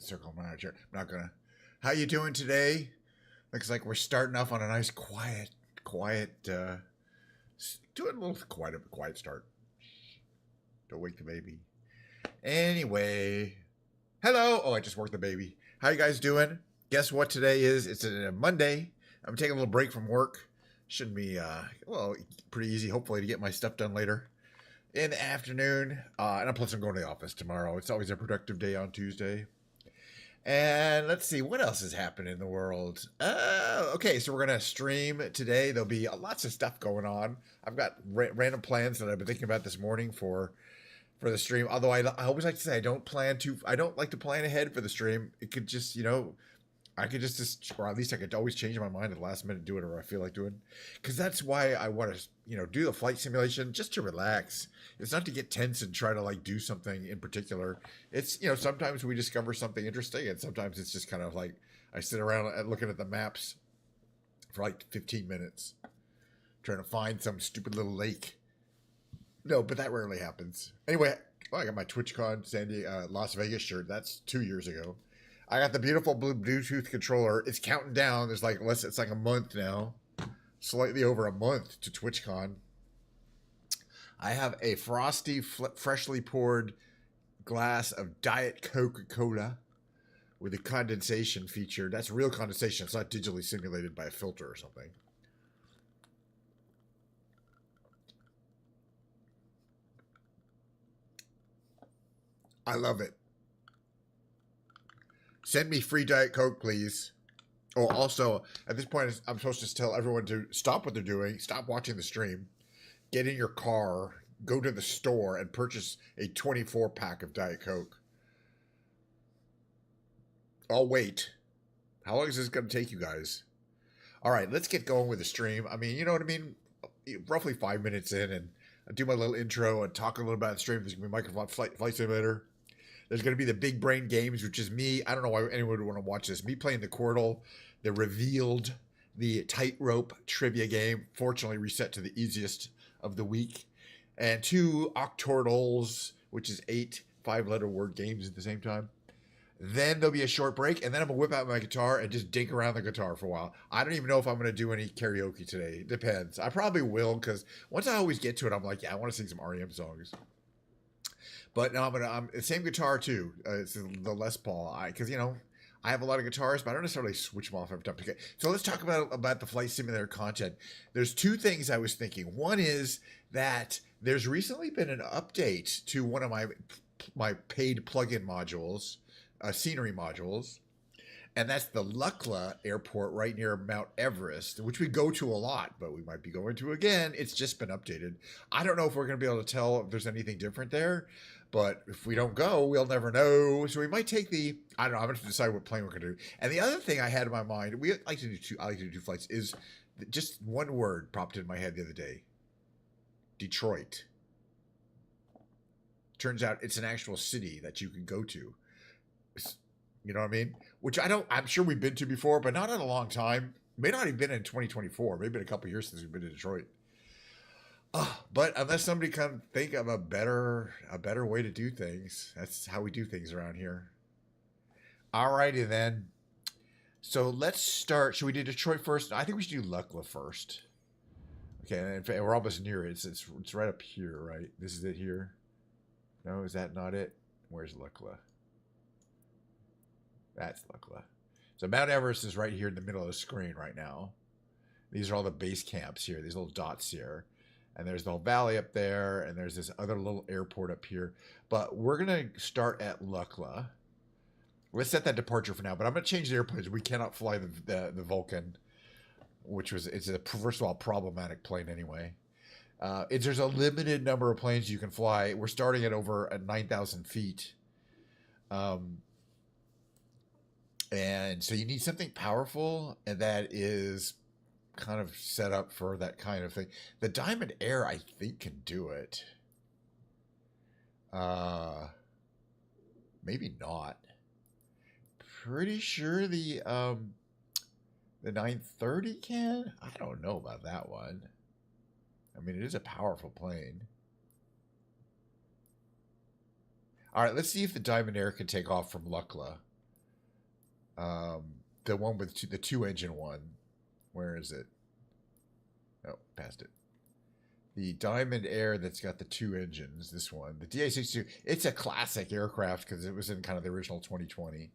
circle manager. I'm not gonna. How you doing today? Looks like we're starting off on a nice quiet. Doing a little quiet start. Don't wake the baby. Anyway, hello. Oh, I just worked the baby. How you guys doing? Guess what today is? It's a Monday. I'm taking a little break from work. Shouldn't be well, pretty easy. Hopefully to get my stuff done later in the afternoon. And plus I'm going to the office tomorrow. It's always a productive day on Tuesday. And let's see, what else is happening in the world? Okay, so we're going to stream today. There'll be lots of stuff going on. I've got random plans that I've been thinking about this morning for the stream. Although I always like to say I don't like to plan ahead for the stream. It could just, I could just, or at least I could always change my mind at the last minute, do it, or I feel like doing. Because that's why I want to, do the flight simulation just to relax. It's not to get tense and try to do something in particular. It's, sometimes we discover something interesting, and sometimes it's just kind of like I sit around looking at the maps for 15 minutes, trying to find some stupid little lake. No, but that rarely happens. Anyway, I got my TwitchCon Las Vegas shirt. That's 2 years ago. I got the beautiful blue Bluetooth controller. It's counting down. There's it's like a month now. Slightly over a month to TwitchCon. I have a frosty, freshly poured glass of Diet Coca-Cola with a condensation feature. That's real condensation. It's not digitally simulated by a filter or something. I love it. Send me free Diet Coke, please. Oh, also, at this point, I'm supposed to tell everyone to stop what they're doing, stop watching the stream, get in your car, go to the store, and purchase a 24-pack of Diet Coke. I'll wait. How long is this going to take you guys? All right, let's get going with the stream. I mean, you know what I mean? Roughly 5 minutes in, and I'll do my little intro and talk a little about the stream. There's going to be Microsoft Flight Simulator. There's going to be the Big Brain Games, which is me. I don't know why anyone would want to watch this. Me playing the Quirtle, the Revealed, the Tightrope trivia game. Fortunately, reset to the easiest of the week. And 2 Octordals, which is 8 5-letter word games at the same time. Then there'll be a short break, and then I'm going to whip out my guitar and just dink around the guitar for a while. I don't even know if I'm going to do any karaoke today. It depends. I probably will, because once I always get to it, I'm like, yeah, I want to sing some REM songs. But no, I'm the same guitar too. It's the Les Paul. Because I have a lot of guitars, but I don't necessarily switch them off every time. Okay, so let's talk about the flight simulator content. There's 2 things I was thinking. One is that there's recently been an update to one of my paid plugin modules, scenery modules, and that's the Lukla Airport right near Mount Everest, which we go to a lot, but we might be going to again. It's just been updated. I don't know if we're going to be able to tell if there's anything different there. But if we don't go, we'll never know. So we might take I don't know. I'm going to decide what plane we're going to do. And the other thing I had in my mind, I like to do 2 flights, is just one word popped in my head the other day. Detroit. Turns out it's an actual city that you can go to. You know what I mean? Which I'm sure we've been to before, but not in a long time. May not have been in 2024. Maybe in a couple of years since we've been to Detroit. But unless somebody can think of a better way to do things, that's how we do things around here. Alrighty then. So let's start. Should we do Detroit first? I think we should do Lukla first. Okay, and we're almost near it. It's right up here, right? This is it here. No, is that not it? Where's Lukla? That's Lukla. So Mount Everest is right here in the middle of the screen right now. These are all the base camps here. These little dots here. And there's the whole valley up there, and there's this other little airport up here. But we're going to start at Lukla. Let's set that departure for now, but I'm going to change the airplanes. We cannot fly the Vulcan, it's a, first of all, problematic plane anyway. There's a limited number of planes you can fly. We're starting at over 9,000 feet. And so you need something powerful, and that is kind of set up for that kind of thing. The Diamond Air, I think, can do it. Maybe not. Pretty sure the 930 can. I don't know about that one. I mean, it is a powerful plane. All right, let's see if the Diamond Air can take off from Lukla. Um, the one with the two engine one. Where is it? Oh, past it. The Diamond Air that's got the two engines. This one, the DA-62. It's a classic aircraft because it was in kind of the original 2020.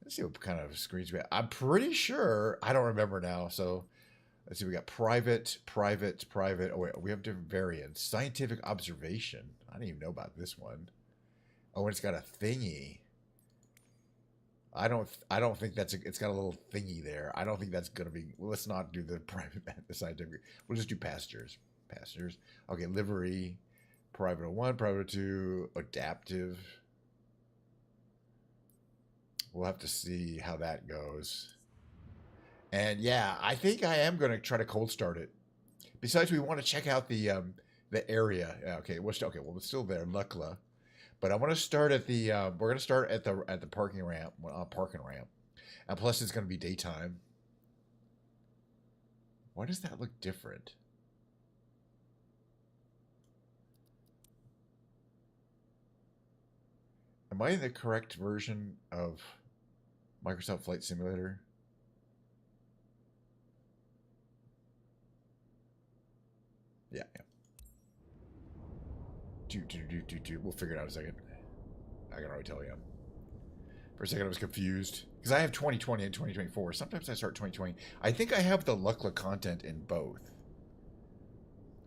Let's see what kind of screens we have. I'm pretty sure. I don't remember now. So let's see. We got private, private, private. Oh wait, we have different variants. Scientific observation. I didn't even know about this one. Oh, and it's got a thingy. I don't think that's it's got a little thingy there. I don't think that's gonna be. Well, let's not do the private, the scientific. We'll just do passengers. Passengers. Okay, livery, private 01, private 02, adaptive. We'll have to see how that goes. And yeah, I think I am gonna try to cold start it. Besides, we want to check out the area. Yeah, okay, okay. Well, it's still there, Lukla. But I want to start at the. We're gonna start at the parking ramp, parking ramp, and plus it's gonna be daytime. Why does that look different? Am I in the correct version of Microsoft Flight Simulator? Yeah, yeah. We'll figure it out in a second. I can already tell you. For a second, I was confused because I have 2020 and 2024. Sometimes I start 2020. I think I have the Lukla content in both.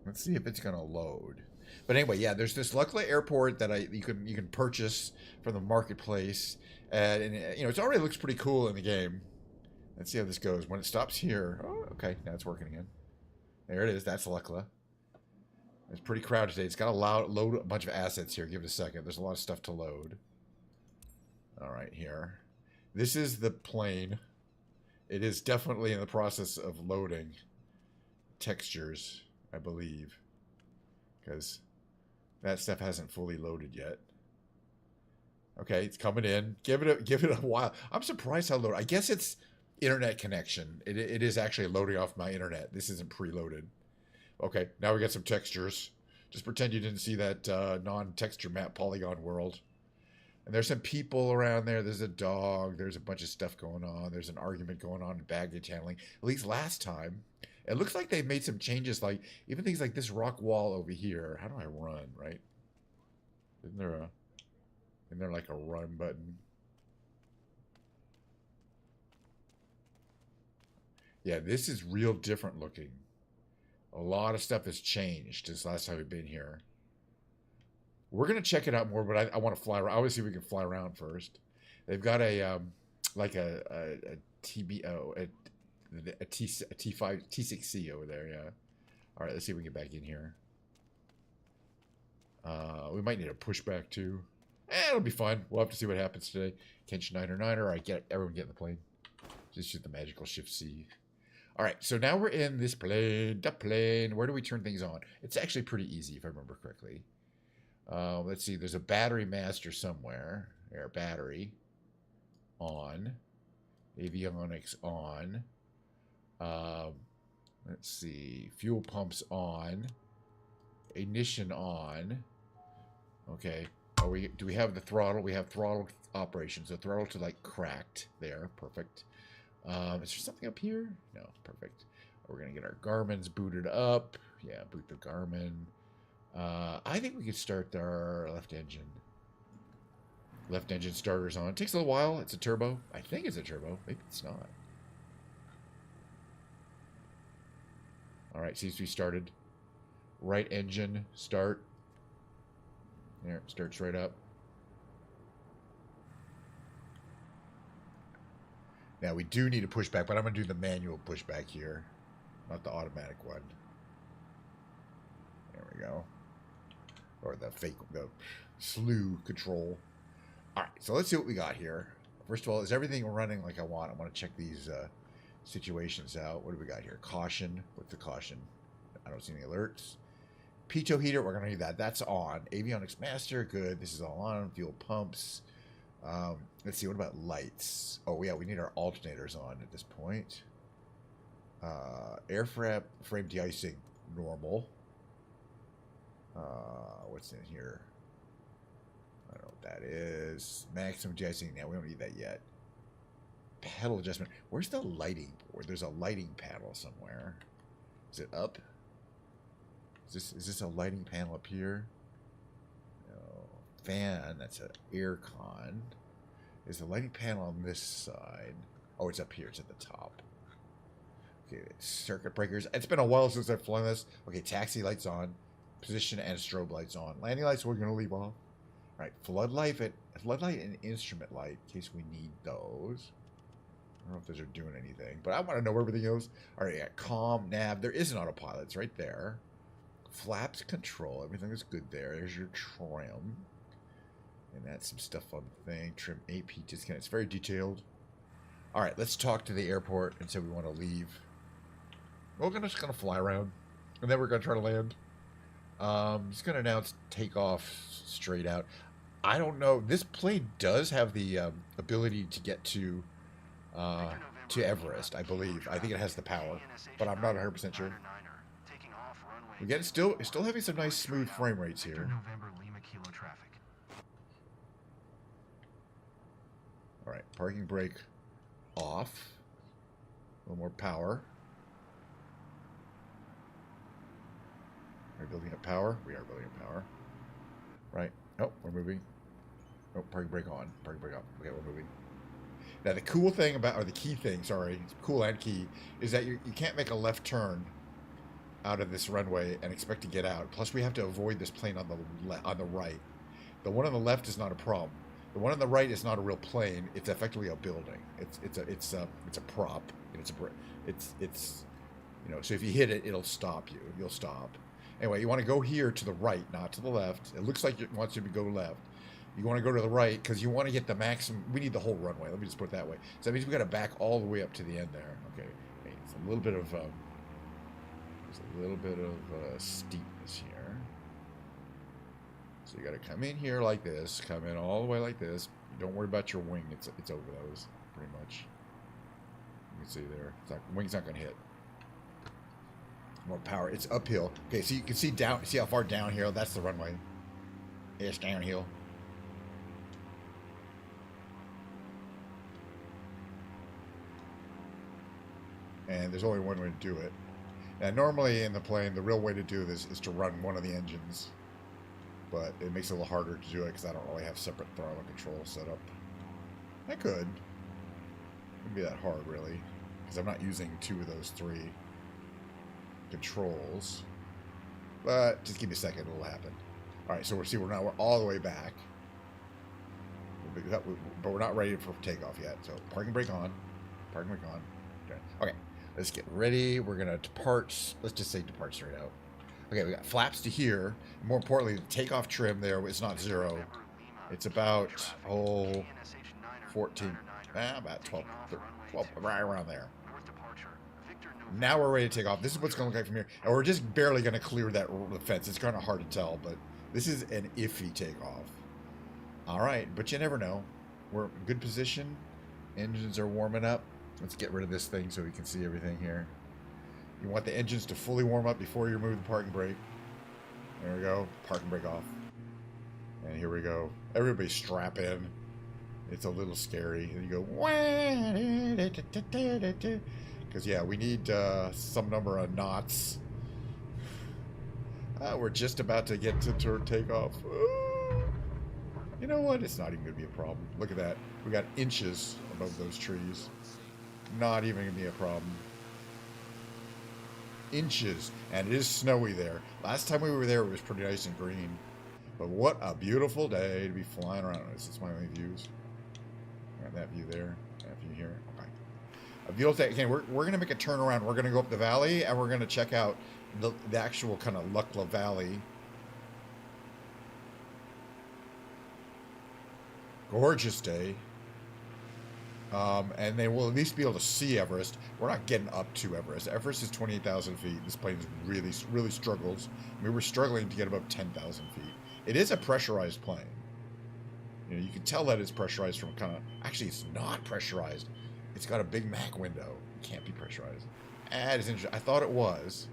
Let's see if it's gonna load. But anyway, yeah, there's this Lukla airport that you can purchase from the marketplace, and you know it already looks pretty cool in the game. Let's see how this goes. When it stops here, oh, okay, now it's working again. There it is. That's Lukla. It's pretty crowded today. It's got to load a bunch of assets here. Give it a second. There's a lot of stuff to load. All right, here. This is the plane. It is definitely in the process of loading textures, I believe, because that stuff hasn't fully loaded yet. Okay, it's coming in. Give it a while. I'm surprised how low. I guess it's internet connection. It is actually loading off my internet. This isn't preloaded. Okay, now we got some textures. Just pretend you didn't see that non-texture map polygon world. And there's some people around there. There's a dog. There's a bunch of stuff going on. There's an argument going on in baggage handling. At least last time. It looks like they've made some changes, like even things like this rock wall over here. How do I run, right? Isn't there like a run button? Yeah, this is real different looking. A lot of stuff has changed since last time we've been here. We're gonna check it out more, but I want to fly around. I want to see if we can fly around first. They've got like a TBO a T5 T6C over there. Yeah. All right, let's see if we can get back in here. We might need a pushback too. It'll be fun. We'll have to see what happens today. Kenshin 9er. All right, everyone get in the plane. Just shoot the magical shift C. All right, so now we're in this plane. The plane. Where do we turn things on? It's actually pretty easy if I remember correctly. Let's see. There's a battery master somewhere. There, battery on. Avionics on. Let's see. Fuel pumps on. Ignition on. Okay. Do we have the throttle? We have throttle operation. So throttle to like cracked there. Perfect. Is there something up here? No, perfect. We're gonna get our Garmin's booted up. Yeah, boot the Garmin. I think we could start our left engine. Left engine starter's on. It takes a little while. It's a turbo. I think it's a turbo. Maybe it's not. All right, seems to be started. Right engine start. There, it starts right up. Now we do need a pushback, but I'm going to do the manual pushback here, not the automatic one. There we go. Or the slew control. All right, so let's see what we got here. First of all, is everything running like I want? I want to check these situations out. What do we got here? Caution. What's the caution? I don't see any alerts. Pitot heater, we're going to need that. That's on. Avionics master, good. This is all on. Fuel pumps. Let's see, what about lights? Oh, yeah, we need our alternators on at this point. Airframe de-icing, normal. What's in here? I don't know what that is. Maximum de-icing, yeah, we don't need that yet. pedal adjustment. Where's the lighting board? There's a lighting panel somewhere. Is it up? Is this a lighting panel up here? No. Fan, that's an air con. Is the lighting panel on this side? Oh, it's up here. It's at the top. Okay, circuit breakers. It's been a while since I've flown this. Okay, taxi lights on. Position and strobe lights on. Landing lights we're going to leave off. All right, floodlight and instrument light in case we need those. I don't know if those are doing anything, but I want to know where everything goes. All right, yeah, comm, nav. There is an autopilot. It's right there. Flaps control. Everything is good there. There's your trim. And that's some stuff on the thing. Trim AP discount. It's very detailed. All right, let's talk to the airport and say we want to leave. We're just going to fly around, and then we're going to try to land. Just going to announce takeoff straight out. I don't know. This plane does have the ability to get to Everest, I believe. I think it has the power, but I'm not 100% sure. Again, still having some nice smooth frame rates here. All right, parking brake off. A little more power. Are we building up power? We are building up power. Right. Oh, we're moving. Oh, parking brake on. Parking brake off. Okay, we're moving. Now, the cool thing about, or the key thing, sorry, cool and key, is that you can't make a left turn out of this runway and expect to get out. Plus, we have to avoid this plane on the right. The one on the left is not a problem. The one on the right is not a real plane. It's effectively a building. It's a prop. It's you know. So if you hit it, it'll stop you. You'll stop. Anyway, you want to go here to the right, not to the left. It looks like it wants you to go left. You want to go to the right because you want to get the maximum. We need the whole runway. Let me just put it that way. So that means we got to back all the way up to the end there. Okay, it's a little bit of steepness here. So you got to come in here like this, come in all the way like this. Don't worry about your wing. It's over those pretty much. You can see there. Wing's not going to hit. More power. It's uphill. Okay, so you can see down. See how far down here? That's the runway. It's downhill. And there's only one way to do it. And normally in the plane, the real way to do this is to run one of the engines. But it makes it a little harder to do it because I don't really have separate throttle control set up. I could. It wouldn't be that hard, really. Because I'm not using two of those three controls. But just give me a second, it'll happen. Alright, so we're all the way back. But we're not ready for takeoff yet. So parking brake on. Parking brake on. Okay, let's get ready. We're going to depart. Let's just say depart straight out. Okay, we got flaps to here. More importantly, the takeoff trim there is not 0. It's about, 14, about 12, right around there. Now we're ready to take off. This is what's going to look like from here. And we're just barely going to clear that fence. It's kind of hard to tell, but this is an iffy takeoff. All right, but you never know. We're in good position. Engines are warming up. Let's get rid of this thing so we can see everything here. You want the engines to fully warm up before you remove the parking brake. There we go. Parking brake off. And here we go. Everybody strap in. It's a little scary. And you go... Because, yeah, we need some number of knots. We're just about to get to takeoff. You know what? It's not even going to be a problem. Look at that. We got inches above those trees. Not even going to be a problem. Inches. And it is snowy there. Last time we were there, it was pretty nice and green. But what a beautiful day to be flying around. This is my only views. Got that view there. That view here. Okay. A beautiful day. Again, we're going to make a turnaround. We're going to go up the valley, and we're going to check out the actual kind of Lukla Valley. Gorgeous day. And they will at least be able to see Everest. We're not getting up to Everest. Everest is 28,000 feet. This plane really struggles. I mean, we're struggling to get above 10,000 feet. It is a pressurized plane. You know, you can tell that it's pressurized from kind of... Actually, it's not pressurized. It's got a big Mach window. It can't be pressurized. That is interesting. I thought it was.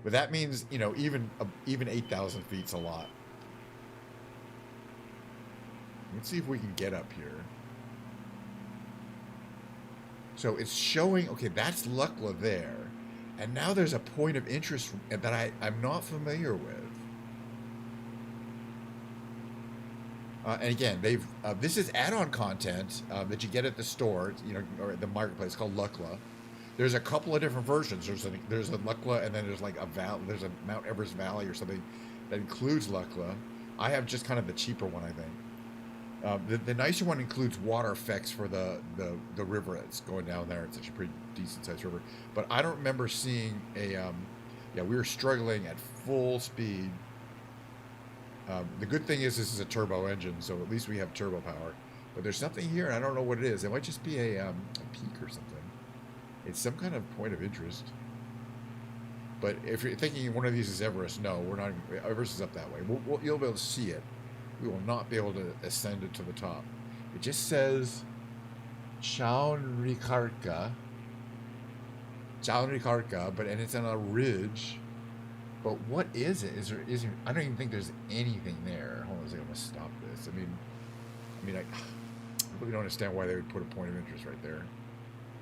But that means, you know, even 8,000 feet's a lot. Let's see if we can get up here. So it's showing, okay, that's Lukla there. And now there's a point of interest that I'm not familiar with. And again, this is add-on content that you get at the store, or at the marketplace, called Lukla. There's a couple of different versions. There's a Lukla, and then there's like there's a Mount Everest Valley or something that includes Lukla. I have just kind of the cheaper one, I think. The nicer one includes water effects for the river that's going down there. It's actually a pretty decent sized river. But I don't remember seeing we were struggling at full speed. The good thing is this is a turbo engine, so at least we have turbo power. But there's something here, and I don't know what it is. It might just be a peak or something. It's some kind of point of interest. But if you're thinking one of these is Everest, no, we're not. Everest is up that way. You'll be able to see it. We will not be able to ascend it to the top. It just says Chaunrikarka, and it's on a ridge. But what is it? I don't even think there's anything there. Hold on a second, I'm gonna stop this. I really don't understand why they would put a point of interest right there.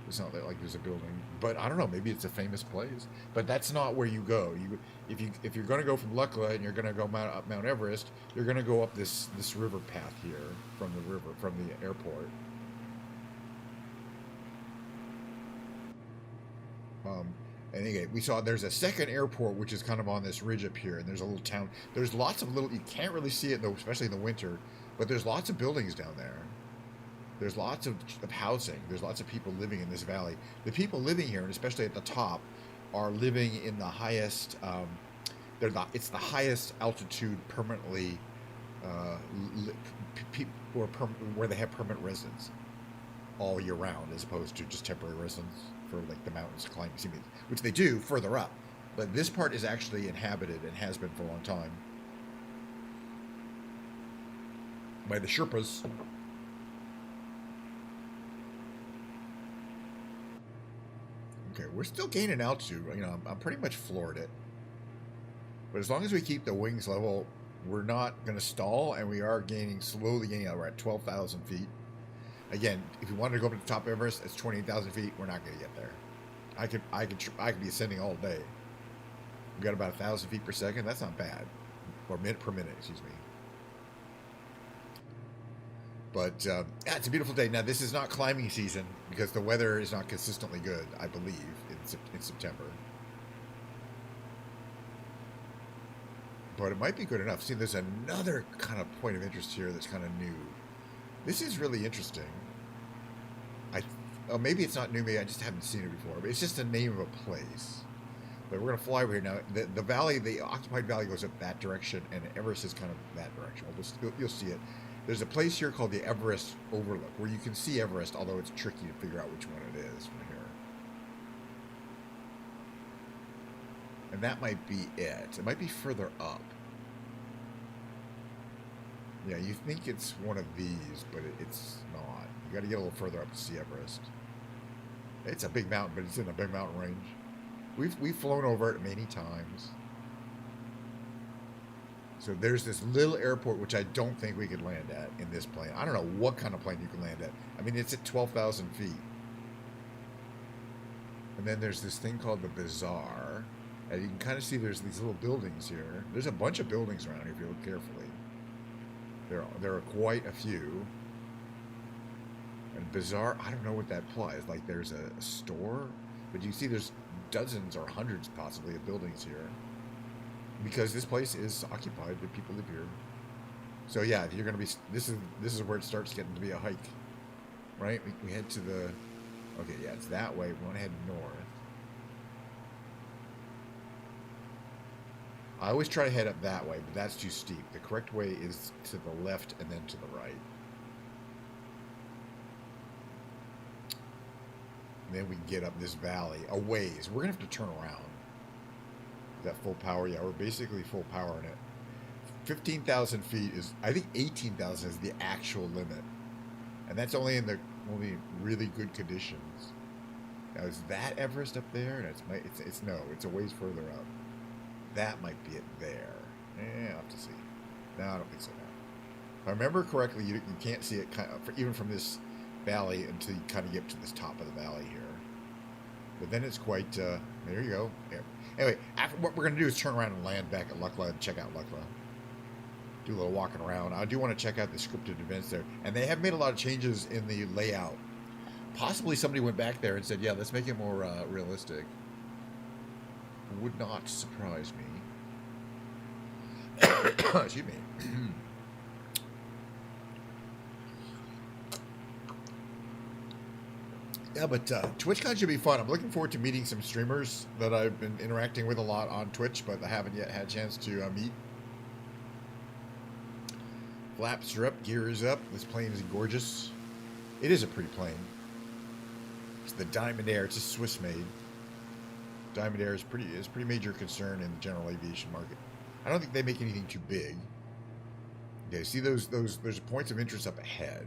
It's not like there's a building, but I don't know. Maybe it's a famous place. But that's not where you go. If you're going to go from Lukla and you're going to go up Mount Everest, you're going to go up this river path here from the airport. And again, we saw there's a second airport which is kind of on this ridge up here, and there's a little town. There's lots of you can't really see it though, especially in the winter, but there's lots of buildings down there. There's lots of housing. There's lots of people living in this valley. The people living here, and especially at the top, are living in the highest. It's the highest altitude permanently, where they have permanent residence all year round, as opposed to just temporary residence for like the mountains climbing, which they do further up. But this part is actually inhabited and has been for a long time by the Sherpas. Okay, we're still gaining altitude. I'm pretty much floored it. But as long as we keep the wings level, we're not going to stall, and we are slowly gaining out. We're at 12,000 feet. Again, if you wanted to go up to the top of Everest, it's 28,000 feet. We're not going to get there. I could be ascending all day. We got about 1,000 feet per second. That's not bad, or minute per minute. Excuse me. But it's a beautiful day. Now, this is not climbing season because the weather is not consistently good, I believe, in September. But it might be good enough. See, there's another kind of point of interest here that's kind of new. This is really interesting. Maybe it's not new. Maybe I just haven't seen it before. But it's just the name of a place. But we're going to fly over here now. The valley, the occupied valley goes up that direction, and Everest is kind of that direction. You'll see it. There's a place here called the Everest Overlook where you can see Everest, although it's tricky to figure out which one it is from here. And that might be it. It might be further up. Yeah, you think it's one of these, but it's not. You got to get a little further up to see Everest. It's a big mountain, but it's in a big mountain range. We've flown over it many times. So there's this little airport, which I don't think we could land at in this plane. I don't know what kind of plane you can land at. I mean, it's at 12,000 feet. And then there's this thing called the Bazaar. And you can kind of see there's these little buildings here. There's a bunch of buildings around here if you look carefully. There are quite a few. And Bazaar, I don't know what that implies. Like there's a store. But you see there's dozens or hundreds possibly of buildings here. Because this place is occupied, the people live here. So yeah, if you're gonna be, this is where it starts getting to be a hike, right? We head to the, okay, yeah, it's that way. We want to head north. I always try to head up that way, but that's too steep. The correct way is to the left and then to the right. And then we can get up this valley a ways. We're gonna have to turn around. Is that full power? Yeah, we're basically full power in it. 15,000 feet is, I think 18,000 is the actual limit. And that's only in the really good conditions. Now, is that Everest up there? No, it's a ways further up. That might be it there. I'll have to see. No, I don't think so now. If I remember correctly, you can't see it even from this valley until you kind of get to this top of the valley here. But then it's quite, there you go. Yeah. Anyway, what we're going to do is turn around and land back at Lukla and check out Lukla. Do a little walking around. I do want to check out the scripted events there. And they have made a lot of changes in the layout. Possibly somebody went back there and said, yeah, let's make it more realistic. Would not surprise me. Excuse me. Yeah, but TwitchCon should be fun. I'm looking forward to meeting some streamers that I've been interacting with a lot on Twitch, but I haven't yet had a chance to meet. Flaps are up, gear is up. This plane is gorgeous. It is a pretty plane. It's the Diamond Air. It's a Swiss made. Diamond Air is pretty major concern in the general aviation market. I don't think they make anything too big. Okay, see those there's points of interest up ahead.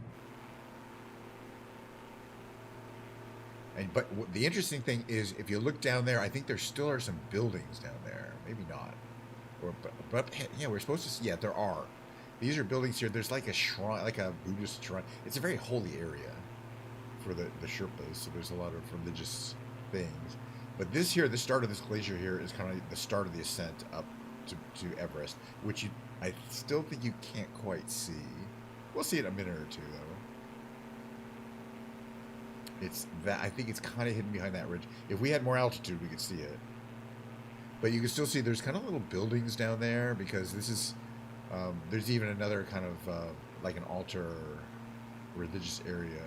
But the interesting thing is, if you look down there, I think there still are some buildings down there. Maybe not. But yeah, we're supposed to see. Yeah, there are. These are buildings here. There's like a shrine, like a Buddhist shrine. It's a very holy area for the Sherpas, so there's a lot of religious things. But this here, the start of this glacier here, is kind of the start of the ascent up to Everest, which I still think you can't quite see. We'll see in a minute or two, though. It's that I think it's kind of hidden behind that ridge. If we had more altitude, we could see it. But you can still see there's kind of little buildings down there, because this is there's even another kind of like an altar or religious area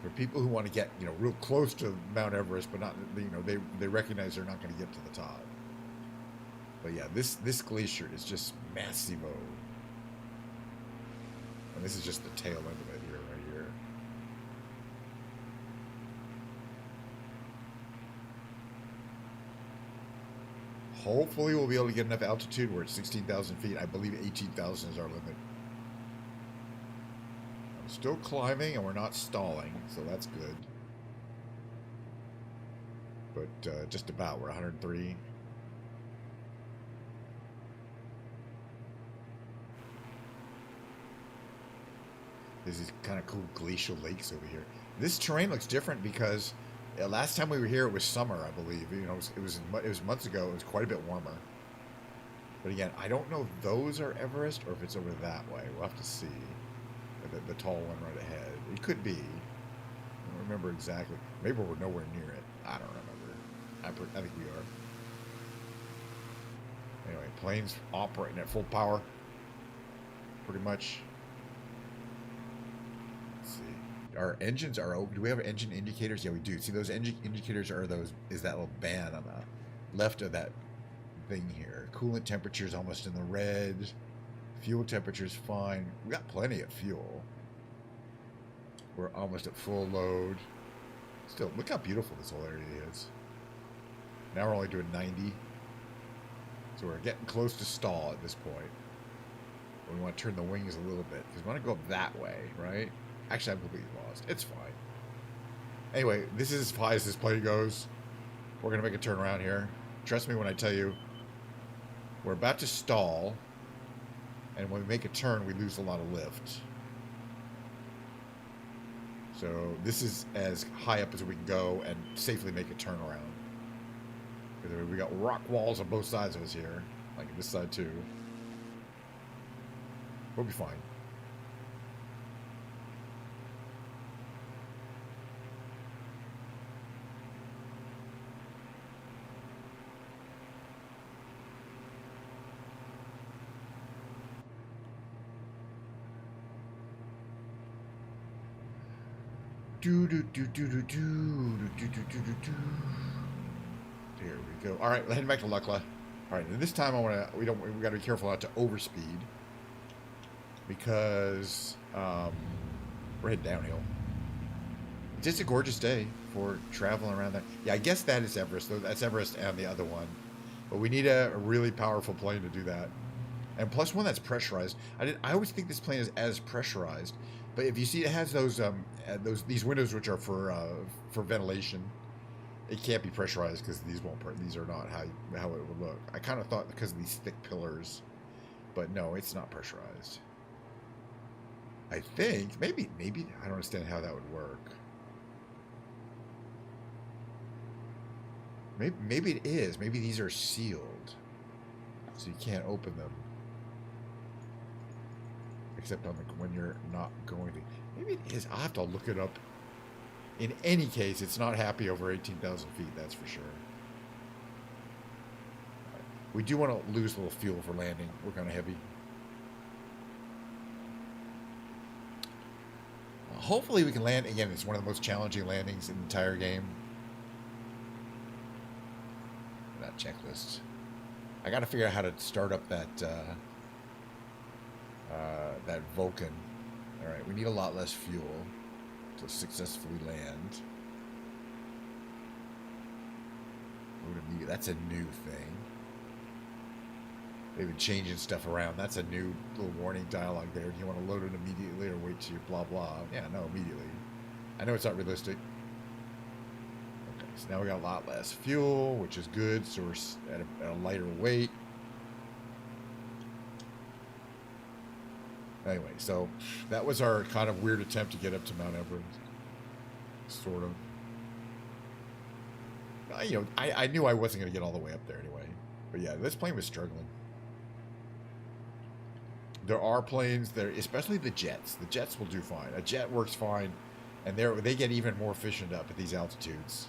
for people who want to get real close to Mount Everest, but not they recognize they're not going to get to the top. But yeah, this glacier is just massivo, and this is just the tail end of it here, right here. Hopefully we'll be able to get enough altitude. We're at 16,000 feet. I believe 18,000 is our limit. I'm still climbing, and we're not stalling, so that's good. But just about, we're 103. There's these kind of cool glacial lakes over here. This terrain looks different because last time we were here, it was summer, I believe. It was months ago. It was quite a bit warmer. But again, I don't know if those are Everest or if it's over that way. We'll have to see. The tall one right ahead. It could be. I don't remember exactly. Maybe we're nowhere near it. I don't remember. I think we are. Anyway, plane's operating at full power. Pretty much. Our engines are open. Do we have engine indicators? Yeah, we do. See, those engine indicators are is that little band on the left of that thing here. Coolant temperature is almost in the red. Fuel temperature is fine. We got plenty of fuel. We're almost at full load. Still, look how beautiful this whole area is. Now we're only doing 90. So we're getting close to stall at this point. We want to turn the wings a little bit because we want to go up that way, right? Actually, I'm completely lost. It's fine. Anyway, this is as high as this plane goes. We're going to make a turn around here. Trust me when I tell you, we're about to stall. And when we make a turn, we lose a lot of lift. So this is as high up as we can go and safely make a turnaround. We got rock walls on both sides of us here. Like this side too. We'll be fine. Do do do do do do do do do do do. There we go. All right, heading back to Lukla. All right, and this time we got to be careful not to overspeed because we're heading downhill. It's just a gorgeous day for traveling around there. Yeah, I guess that is Everest. Though that's Everest and the other one, but we need a really powerful plane to do that, and plus one that's pressurized. I always think this plane is as pressurized. But if you see, it has these windows which are for ventilation. It can't be pressurized because these are not how it would look. I kind of thought because of these thick pillars, but no, it's not pressurized. I think maybe I don't understand how that would work. Maybe it is. Maybe these are sealed, so you can't open them, except on when you're not going to. Maybe it is. I'll have to look it up. In any case, it's not happy over 18,000 feet. That's for sure. We do want to lose a little fuel for landing. We're kind of heavy. Hopefully we can land. Again, it's one of the most challenging landings in the entire game. That checklist. I got to figure out how to start up that that Vulcan. All right, we need a lot less fuel to successfully land. That's a new thing. They've been changing stuff around. That's a new little warning dialogue there. Do you want to load it immediately or wait till you blah blah? Yeah, no, immediately. I know it's not realistic. Okay, so now we got a lot less fuel, which is good. So we're at a lighter weight. Anyway, so that was our kind of weird attempt to get up to Mount Everest. Sort of. I knew I wasn't going to get all the way up there anyway. But yeah, this plane was struggling. There are planes there, especially the jets. The jets will do fine. A jet works fine, and they get even more efficient up at these altitudes.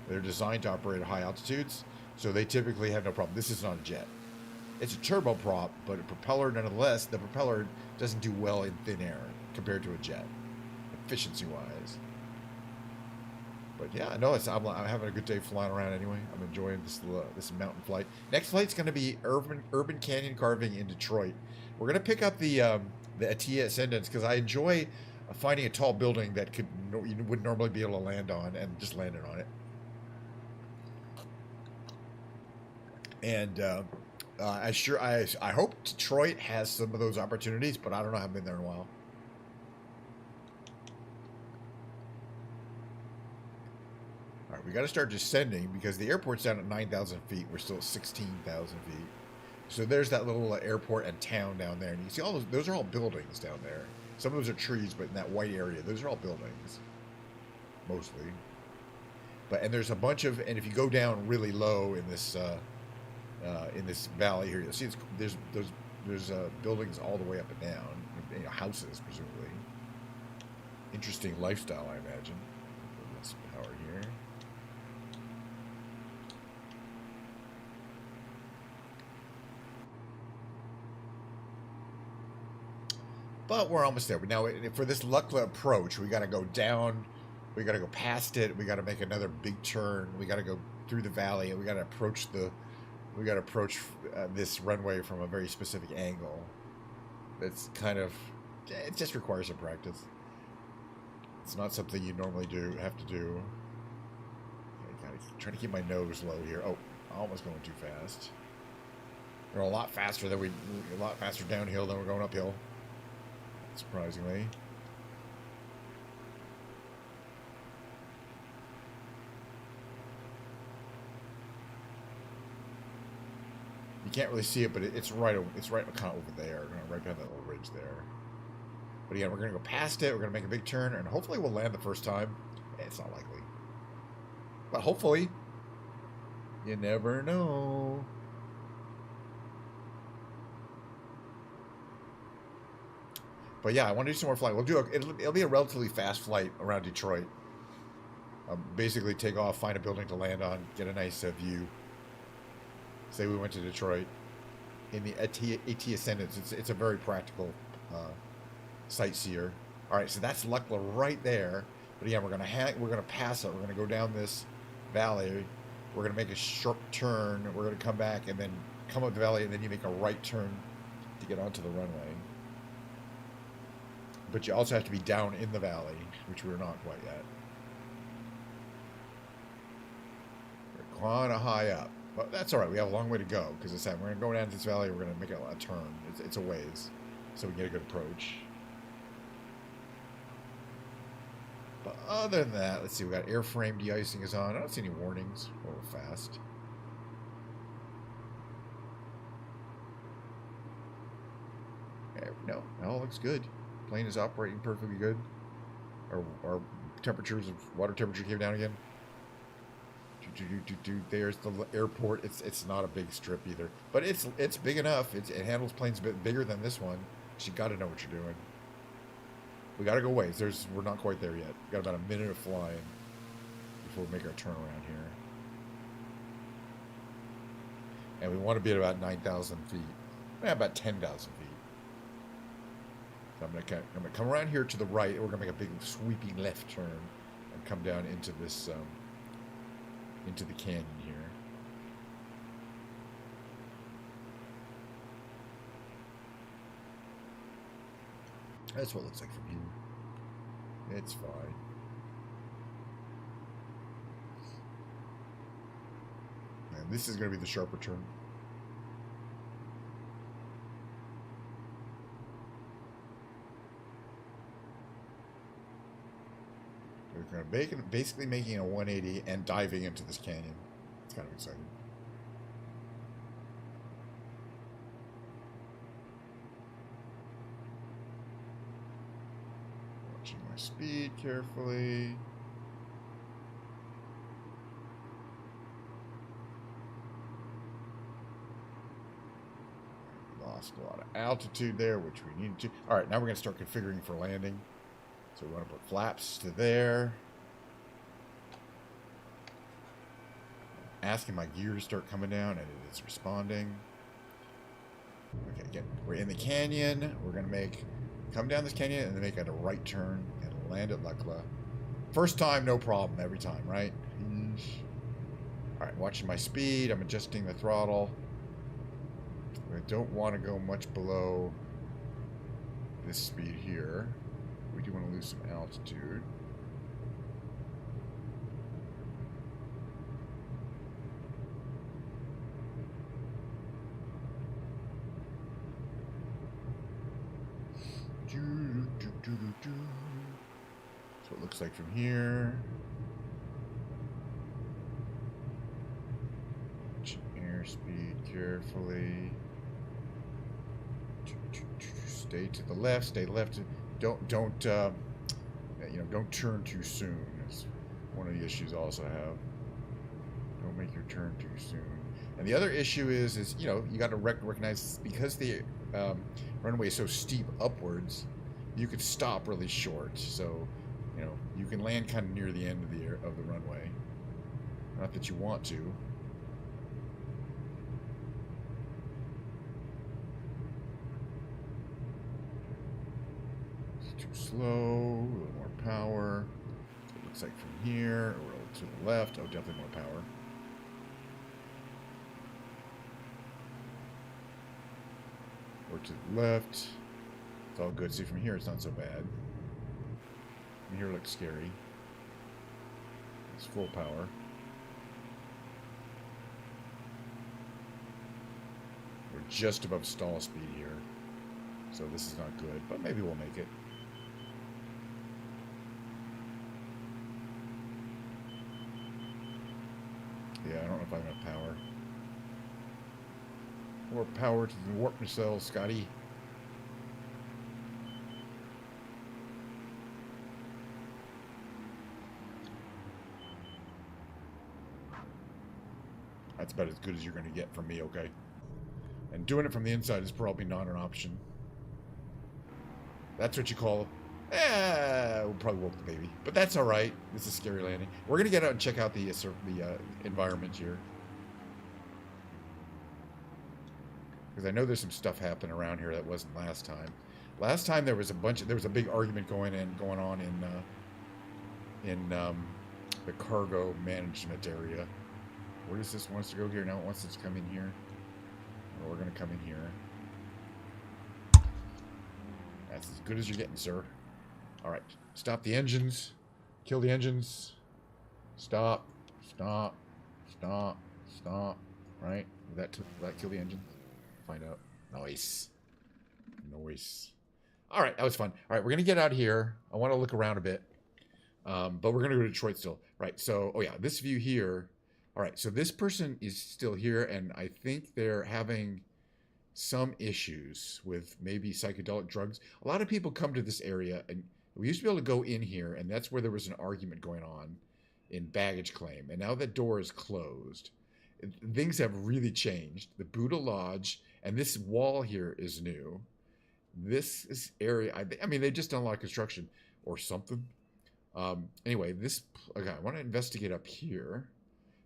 They're designed to operate at high altitudes, so they typically have no problem. This is not a jet. It's a turboprop, but a propeller nonetheless. The propeller doesn't do well in thin air compared to a jet, efficiency-wise. But yeah, no, I'm having a good day flying around anyway. I'm enjoying this mountain flight. Next flight's going to be urban canyon carving in Detroit. We're going to pick up the Atia Ascendants because I enjoy finding a tall building that you would normally be able to land on and just landing on it. And I hope Detroit has some of those opportunities, but I don't know. I haven't been there in a while. All right, we got to start descending because the airport's down at 9,000 feet. We're still at 16,000 feet. So there's that little airport and town down there. And you can see all those are all buildings down there. Some of those are trees, but in that white area, those are all buildings. Mostly. And there's a bunch of, and if you go down really low in this valley here, you'll see there's buildings all the way up and down. Houses, presumably. Interesting lifestyle, I imagine. Let's power here. But we're almost there. Now, for this Lukla approach, we got to go down. We got to go past it. We got to make another big turn. We got to go through the valley, and we got to approach this runway from a very specific angle. That's kind of, it just requires some practice. It's not something you normally have to do. Trying to keep my nose low here. Oh, almost going too fast. We're a lot faster downhill than we're going uphill. Surprisingly. You can't really see it, but it's right kind of over there, right behind that little ridge there. But again, we're going to go past it. We're going to make a big turn, and hopefully we'll land the first time. It's not likely. But hopefully. You never know. But yeah, I want to do some more flying. It'll be a relatively fast flight around Detroit. Basically take off, find a building to land on, get a nice view. Say we went to Detroit in the AT Ascendants. It's a very practical sightseer. All right, so that's Lukla right there. But again, we're gonna pass it. We're gonna go down this valley. We're gonna make a short turn. We're gonna come back and then come up the valley, and then you make a right turn to get onto the runway. But you also have to be down in the valley, which we're not quite yet. We're kind of high up. But that's all right. We have a long way to go because we're going to go down to this valley. We're going to make a turn. It's a ways, so we can get a good approach. But other than that, let's see. We got airframe de-icing is on. I don't see any warnings. A little fast. No, it all looks good. Plane is operating perfectly good. Our temperatures of water temperature came down again. There's the airport. It's not a big strip either, but it's big enough. It handles planes a bit bigger than this one. So you got to know what you're doing. We got to go ways. We're not quite there yet. We got about a minute of flying before we make our turn around here. And we want to be at about 9,000 feet. About 10,000 feet. So I'm gonna come around here to the right. We're gonna make a big sweeping left turn and come down into this into the canyon here. That's what it looks like from here. It's fine. And this is going to be the sharper turn. We're going to basically making a 180 and diving into this canyon. It's kind of exciting. Watching my speed carefully. Lost a lot of altitude there, which we needed to. All right, now we're going to start configuring for landing. So we want to put flaps to there. Asking my gear to start coming down, and it is responding. Okay, again, we're in the canyon. We're going to come down this canyon and then make a right turn and land at Lukla. First time, no problem. Every time, right? All right, watching my speed. I'm adjusting the throttle. I don't want to go much below this speed here. We do want to lose some altitude. So it looks like from here. Airspeed carefully. Stay to the left. Stay left. Don't turn too soon. That's one of the issues I also have. Don't make your turn too soon. And the other issue is you got to recognize, because the runway is so steep upwards, you could stop really short. So, you can land kind of near the end of the runway. Not that you want to. It's too slow. A little more power. So it looks like from here, or to the left. Oh, definitely more power. Or to the left. It's all good. See, from here it's not so bad. From here it looks scary. It's full power. We're just above stall speed here. So this is not good, but maybe we'll make it. Yeah, I don't know if I have enough power. More power to the warp nacelle, Scotty. That's about as good as you're going to get from me, okay? And doing it from the inside is probably not an option. That's what you call, we'll probably woke the baby. But that's all right. This is a scary landing. We're going to get out and check out the environment here. Because I know there's some stuff happening around here that wasn't last time. Last time there was a big argument going on in the cargo management area. Where does this want us to go here? Now it wants us to come in here. Well, we're going to come in here. That's as good as you're getting, sir. All right. Stop the engines. Kill the engines. Stop. Stop. Stop. Stop. Right? Will that kill the engine? Find out. Nice. Nice. All right. That was fun. All right. We're going to get out here. I want to look around a bit. But we're going to go to Detroit still. Right. So, oh yeah, this view here. All right. So this person is still here, and I think they're having some issues with maybe psychedelic drugs. A lot of people come to this area, and we used to be able to go in here, and that's where there was an argument going on in baggage claim. And now that door is closed. Things have really changed. The Buddha Lodge and this wall here is new. This is area, I mean, they just done a lot of construction or something. Anyway, okay, I want to investigate up here.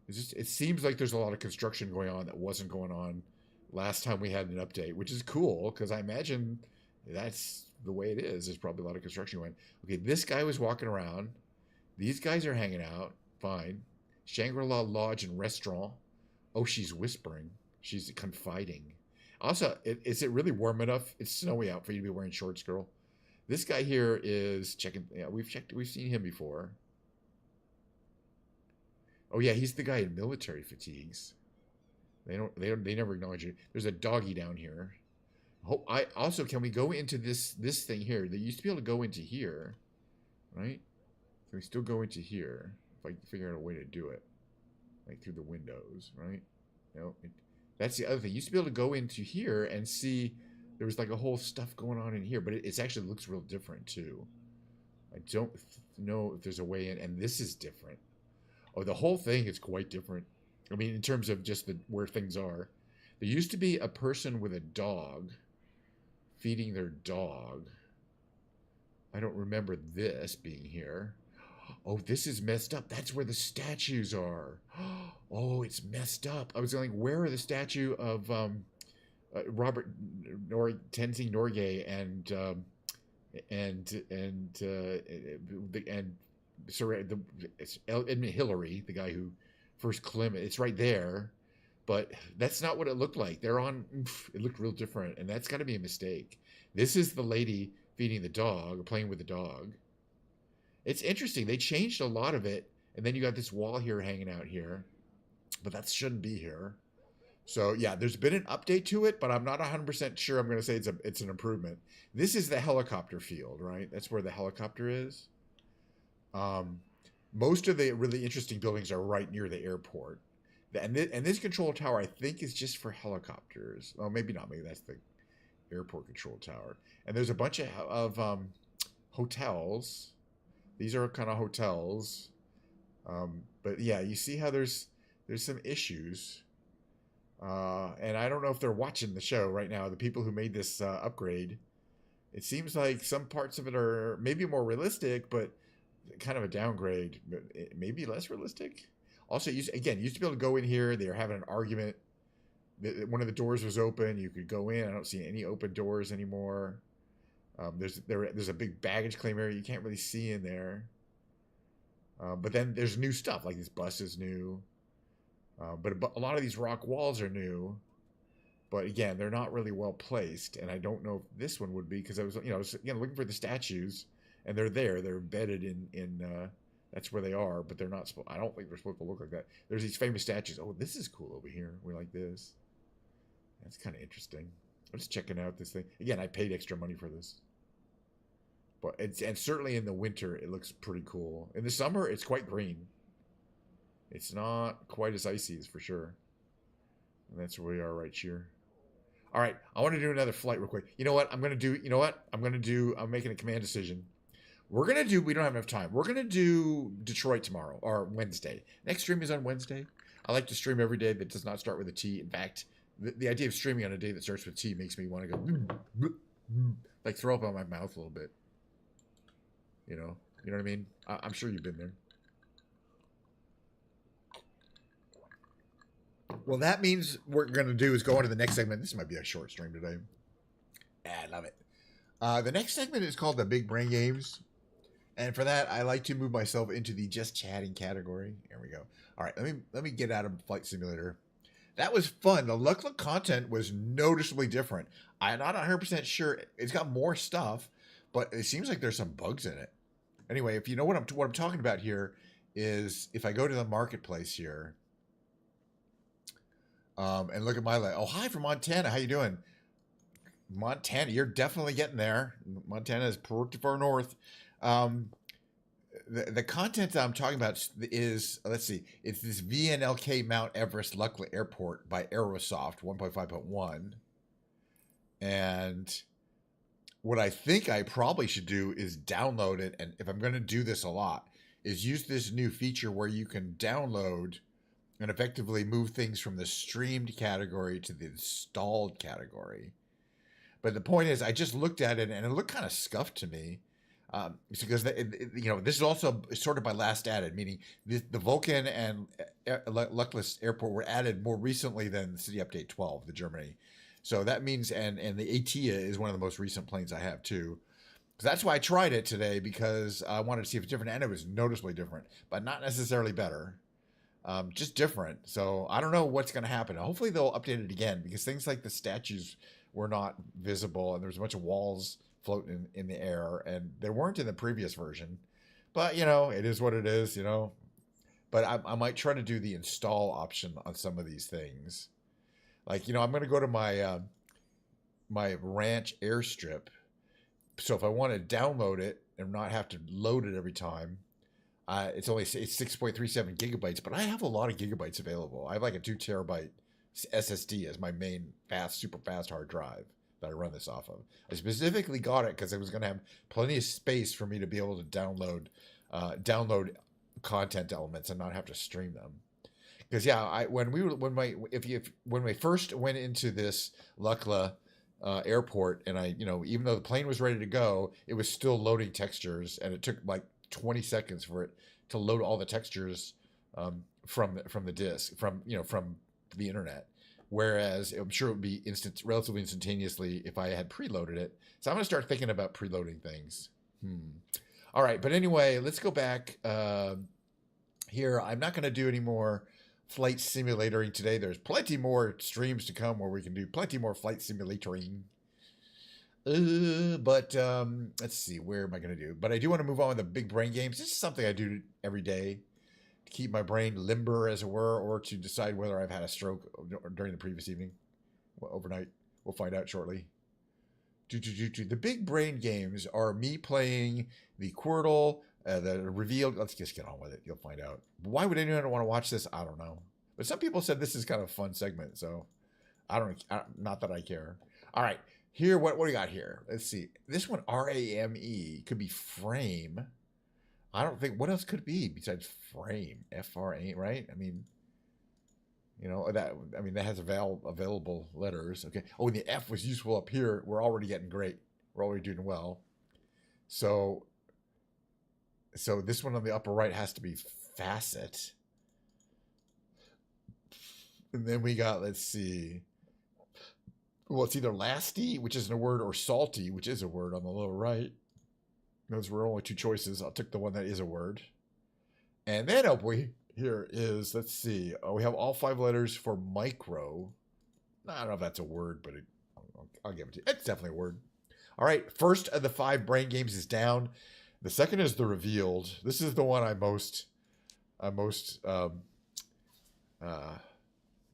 It seems like there's a lot of construction going on that wasn't going on last time we had an update, which is cool because I imagine that's the way it is. There's probably a lot of construction going. Okay, this guy was walking around. These guys are hanging out. Fine. Shangri-La Lodge and Restaurant. Oh, she's whispering. She's confiding. Also, is it really warm enough? It's snowy out for you to be wearing shorts, girl. This guy here is checking. Yeah, we've seen him before. Oh yeah, he's the guy in military fatigues. They never acknowledge you. There's a doggy down here. I also, can we go into this thing here? They used to be able to go into here, right? Can we still go into here? If I can figure out a way to do it, like through the windows, right? No, that's the other thing. You used to be able to go into here and see there was like a whole stuff going on in here, but it actually looks real different too. I don't know if there's a way in, and this is different. Oh, the whole thing is quite different. I mean, in terms of just where things are. There used to be a person with a dog feeding their dog. I don't remember this being here. Oh, this is messed up. That's where the statues are. Oh, it's messed up. I was like, where are the statue of Robert Tenzing Norgay and Edmund Hillary, the guy who first Clement. It's right there, but that's not what it looked like. It looked real different, and that's got to be a mistake. This is the lady feeding the dog, or playing with the dog. It's interesting. They changed a lot of it, and then you got this wall here hanging out here, but that shouldn't be here. So yeah, there's been an update to it, but I'm not 100% sure I'm going to say it's an improvement. This is the helicopter field, right? That's where the helicopter is. Most of the really interesting buildings are right near the airport. And this control tower, I think, is just for helicopters. Oh, maybe not. Maybe that's the airport control tower. And there's a bunch of hotels. These are kind of hotels. But yeah, you see how there's some issues. And I don't know if they're watching the show right now, the people who made this upgrade. It seems like some parts of it are maybe more realistic, but kind of a downgrade, but maybe less realistic. Also, you used to be able to go in here. They were having an argument. One of the doors was open. You could go in. I don't see any open doors anymore. There's a big baggage claim area you can't really see in there. But then there's new stuff, like this bus is new. But a lot of these rock walls are new. But again, they're not really well placed. And I don't know if this one would be, because I was looking for the statues. And they're there. They're embedded in that's where they are, but they're not supposed. I don't think they're supposed to look like that. There's these famous statues. Oh, this is cool over here. We like this. That's kind of interesting. I'm just checking out this thing. Again, I paid extra money for this. But and certainly in the winter, it looks pretty cool. In the summer, it's quite green. It's not quite as icy, as for sure. And that's where we are right here. All right, I want to do another flight real quick. You know what? I'm making a command decision. We don't have enough time. We're going to do Detroit tomorrow, or Wednesday. Next stream is on Wednesday. I like to stream every day that does not start with a T. In fact, the idea of streaming on a day that starts with T makes me want to go, like throw up on my mouth a little bit. You know what I mean? I'm sure you've been there. Well, that means what we're going to do is go on to the next segment. This might be a short stream today. I love it. The next segment is called the Big Brain Games. And for that, I like to move myself into the just chatting category. There we go. All right, let me get out of Flight Simulator. That was fun. The Luck content was noticeably different. I'm not 100% sure. It's got more stuff, but it seems like there's some bugs in it. Anyway, if you know what I'm talking about here is if I go to the marketplace here, and look at my life. Oh, hi from Montana. How you doing? Montana, you're definitely getting there. Montana is pretty far north. The content that I'm talking about is, let's see, it's this VNLK Mount Everest Luckla Airport by Aerosoft 1.5.1. And what I think I probably should do is download it. And if I'm going to do this a lot, is use this new feature where you can download and effectively move things from the streamed category to the installed category. But the point is, I just looked at it and it looked kind of scuffed to me. Because this is also sorted by last added, meaning the Vulcan and Luckless Airport were added more recently than City Update 12, the Germany. So that means, and the ATIA is one of the most recent planes I have too. So that's why I tried it today, because I wanted to see if it's different, and it was noticeably different, but not necessarily better. Just different. So I don't know what's going to happen. Hopefully they'll update it again, because things like the statues were not visible, and there was a bunch of walls floating in the air, and they weren't in the previous version. But it is what it is. But I might try to do the install option on some of these things. Like I'm going to go to my my ranch airstrip. So if I want to download it and not have to load it every time, it's 6.37 gigabytes. But I have a lot of gigabytes available. I have like a 2 terabyte SSD as my main super fast hard drive that I run this off of. I specifically got it because I was going to have plenty of space for me to be able to download content elements and not have to stream them. Because when we first went into this Lukla airport, and I even though the plane was ready to go, it was still loading textures, and it took like 20 seconds for it to load all the textures from the disk from the internet. Whereas I'm sure it would be relatively instantaneously if I had preloaded it. So I'm going to start thinking about preloading things. All right, but anyway, let's go back here. I'm not going to do any more flight simulatoring today. There's plenty more streams to come where we can do plenty more flight simulatoring. But let's see, where am I going to do? But I do want to move on with the big brain games. This is something I do every day to keep my brain limber, as it were, or to decide whether I've had a stroke during the previous evening, overnight. We'll find out shortly. The big brain games are me playing the Quirtle, the revealed. Let's just get on with it. You'll find out. Why would anyone want to watch this? I don't know. But some people said this is kind of a fun segment, so not that I care. All right, here, what do we got here? Let's see. This one, RAME, could be frame. I don't think, what else could it be besides frame? FRA, right? I mean, that has available letters. Okay. Oh, and the F was useful up here. We're already getting great. We're already doing well. So this one on the upper right has to be facet. And then we got, let's see. Well, it's either lasty, which isn't a word, or salty, which is a word on the lower right. Those were only two choices. I took the one that is a word. And then here is, let's see. We have all 5 letters for micro. I don't know if that's a word, but I'll give it to you. It's definitely a word. All right. First of the 5 brain games is down. The second is the revealed. This is the one I'm most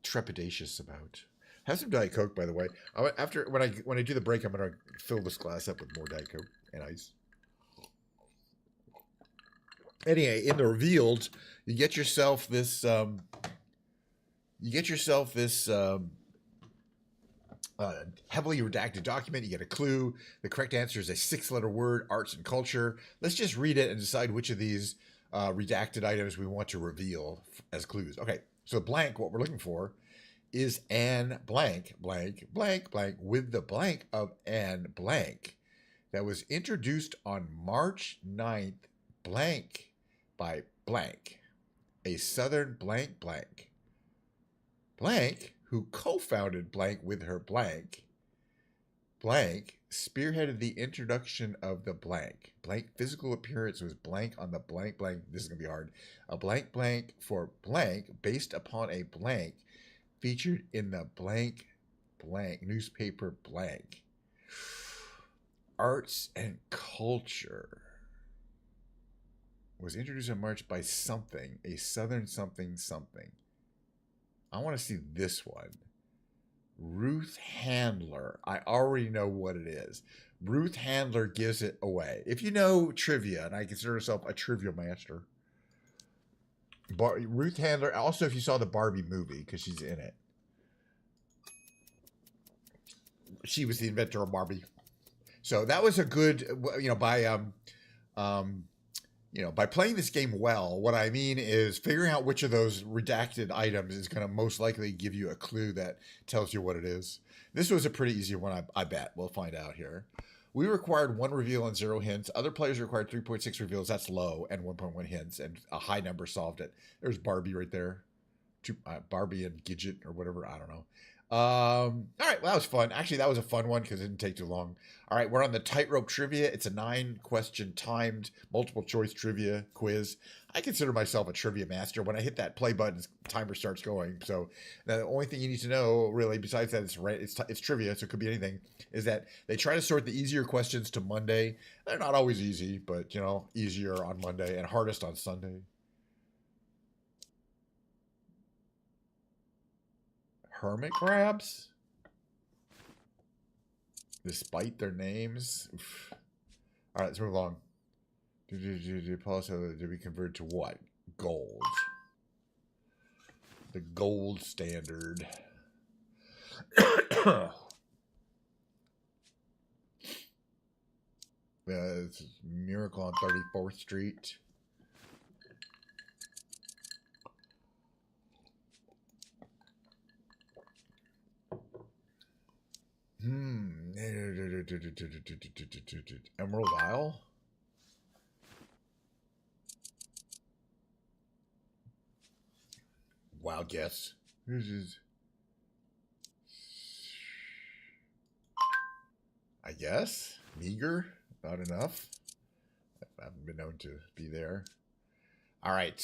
trepidatious about. Have some Diet Coke, by the way. When I do the break, I'm going to fill this glass up with more Diet Coke and ice. Anyway, in the revealed, you get yourself this heavily redacted document. You get a clue. The correct answer is a 6-letter word, arts and culture. Let's just read it and decide which of these redacted items we want to reveal as clues. Okay, so blank, what we're looking for is an blank, blank, blank, blank, with the blank of an blank that was introduced on March 9th, blank, by blank, a Southern blank blank. Blank, who co-founded blank with her blank, blank, spearheaded the introduction of the blank. Blank physical appearance was blank on the blank blank. This is going to be hard. A blank blank for blank based upon a blank featured in the blank blank newspaper blank. Arts and culture was introduced in March by something, a Southern something something. I want to see this one. Ruth Handler. I already know what it is. Ruth Handler gives it away. If you know trivia, and I consider myself a trivia master. Ruth Handler, also if you saw the Barbie movie, because she's in it. she was the inventor of Barbie. So that was a good, by playing this game well, what I mean is figuring out which of those redacted items is going to most likely give you a clue that tells you what it is. This was a pretty easy one, I bet. We'll find out here. We required 1 reveal and 0 hints. Other players required 3.6 reveals. That's low, and 1.1 hints, and a high number solved it. There's Barbie right there. Barbie and Gidget or whatever. I don't know. All right, well, that was fun. Actually, that was a fun one because it didn't take too long. All right, we're on the tightrope trivia. It's a 9-question timed multiple choice trivia quiz. I consider myself a trivia master. When I hit that play button, timer starts going. So the only thing you need to know, really, besides that it's trivia, so it could be anything, is that they try to sort the easier questions to Monday. They're not always easy, but, easier on Monday and hardest on Sunday. Hermit crabs? Despite their names? Oof. All right, let's move along. Policy to be converted to what? Gold. The gold standard. It's Miracle on 34th Street. Emerald Isle? Wild guess. I guess. Meager? Not enough? I haven't been known to be there. All right.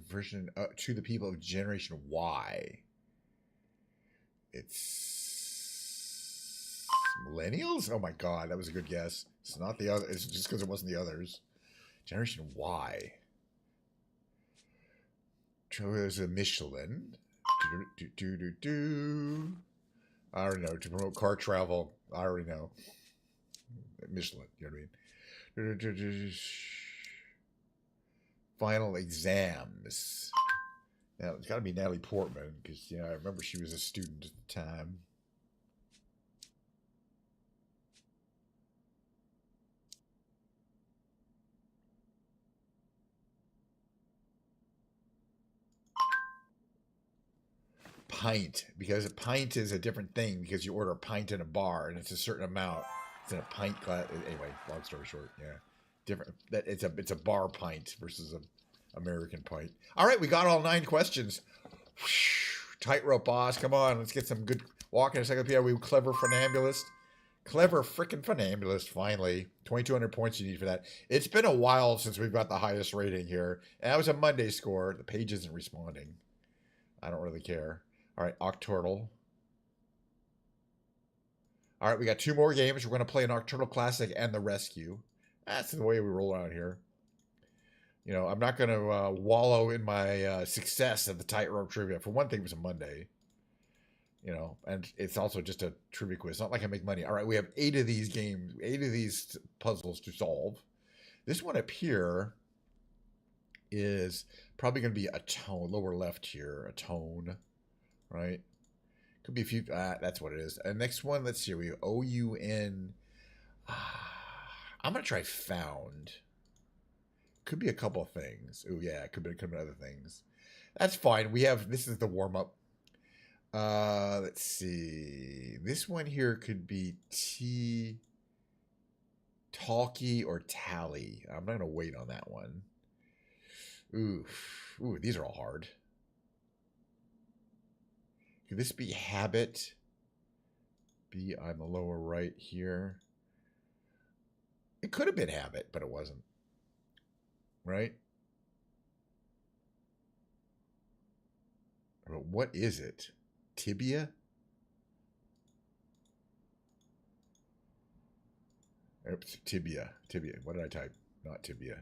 Version to the people of Generation Y. It's millennials? Oh my god, that was a good guess. It's not the other. It's just because it wasn't the others. Generation Y. There's a Michelin. I already know. To promote car travel. I already know. Michelin. You know what I mean? Final exams. Now, it's got to be Natalie Portman, because, I remember she was a student at the time. Pint, because a pint is a different thing, because you order a pint in a bar, and it's a certain amount. It's in a pint glass. Anyway, long story short, yeah. Different. That it's a bar pint versus an American pint. All right, we got all 9 questions. Tightrope boss, come on, let's get some good walking encyclopedia. We clever funambulist. Clever freaking funambulist, finally. 2,200 points you need for that. It's been a while since we've got the highest rating here. And that was a Monday score. The page isn't responding. I don't really care. All right, Octurtle. All right, we got 2 more games. We're going to play an Octurtle Classic and the Rescue. That's the way we roll out here. I'm not going to wallow in my success of the tightrope trivia. For one thing, it was a Monday. And it's also just a trivia quiz. It's not like I make money. All right, we have 8 of these games, 8 of these puzzles to solve. This one up here is probably going to be a tone, lower left here, a tone, right? Could be a few, that's what it is. And next one, let's see, we have O-U-N. I'm going to try found. Could be a couple of things. Oh, yeah, it could be other things. That's fine. This is the warm-up. Let's see. This one here could be talkie or tally. I'm not going to wait on that one. Ooh, these are all hard. Could this be habit? Be on the lower right here. It could have been habit, but it wasn't. Right? But what is it? Tibia? Oops, tibia. What did I type? Not tibia.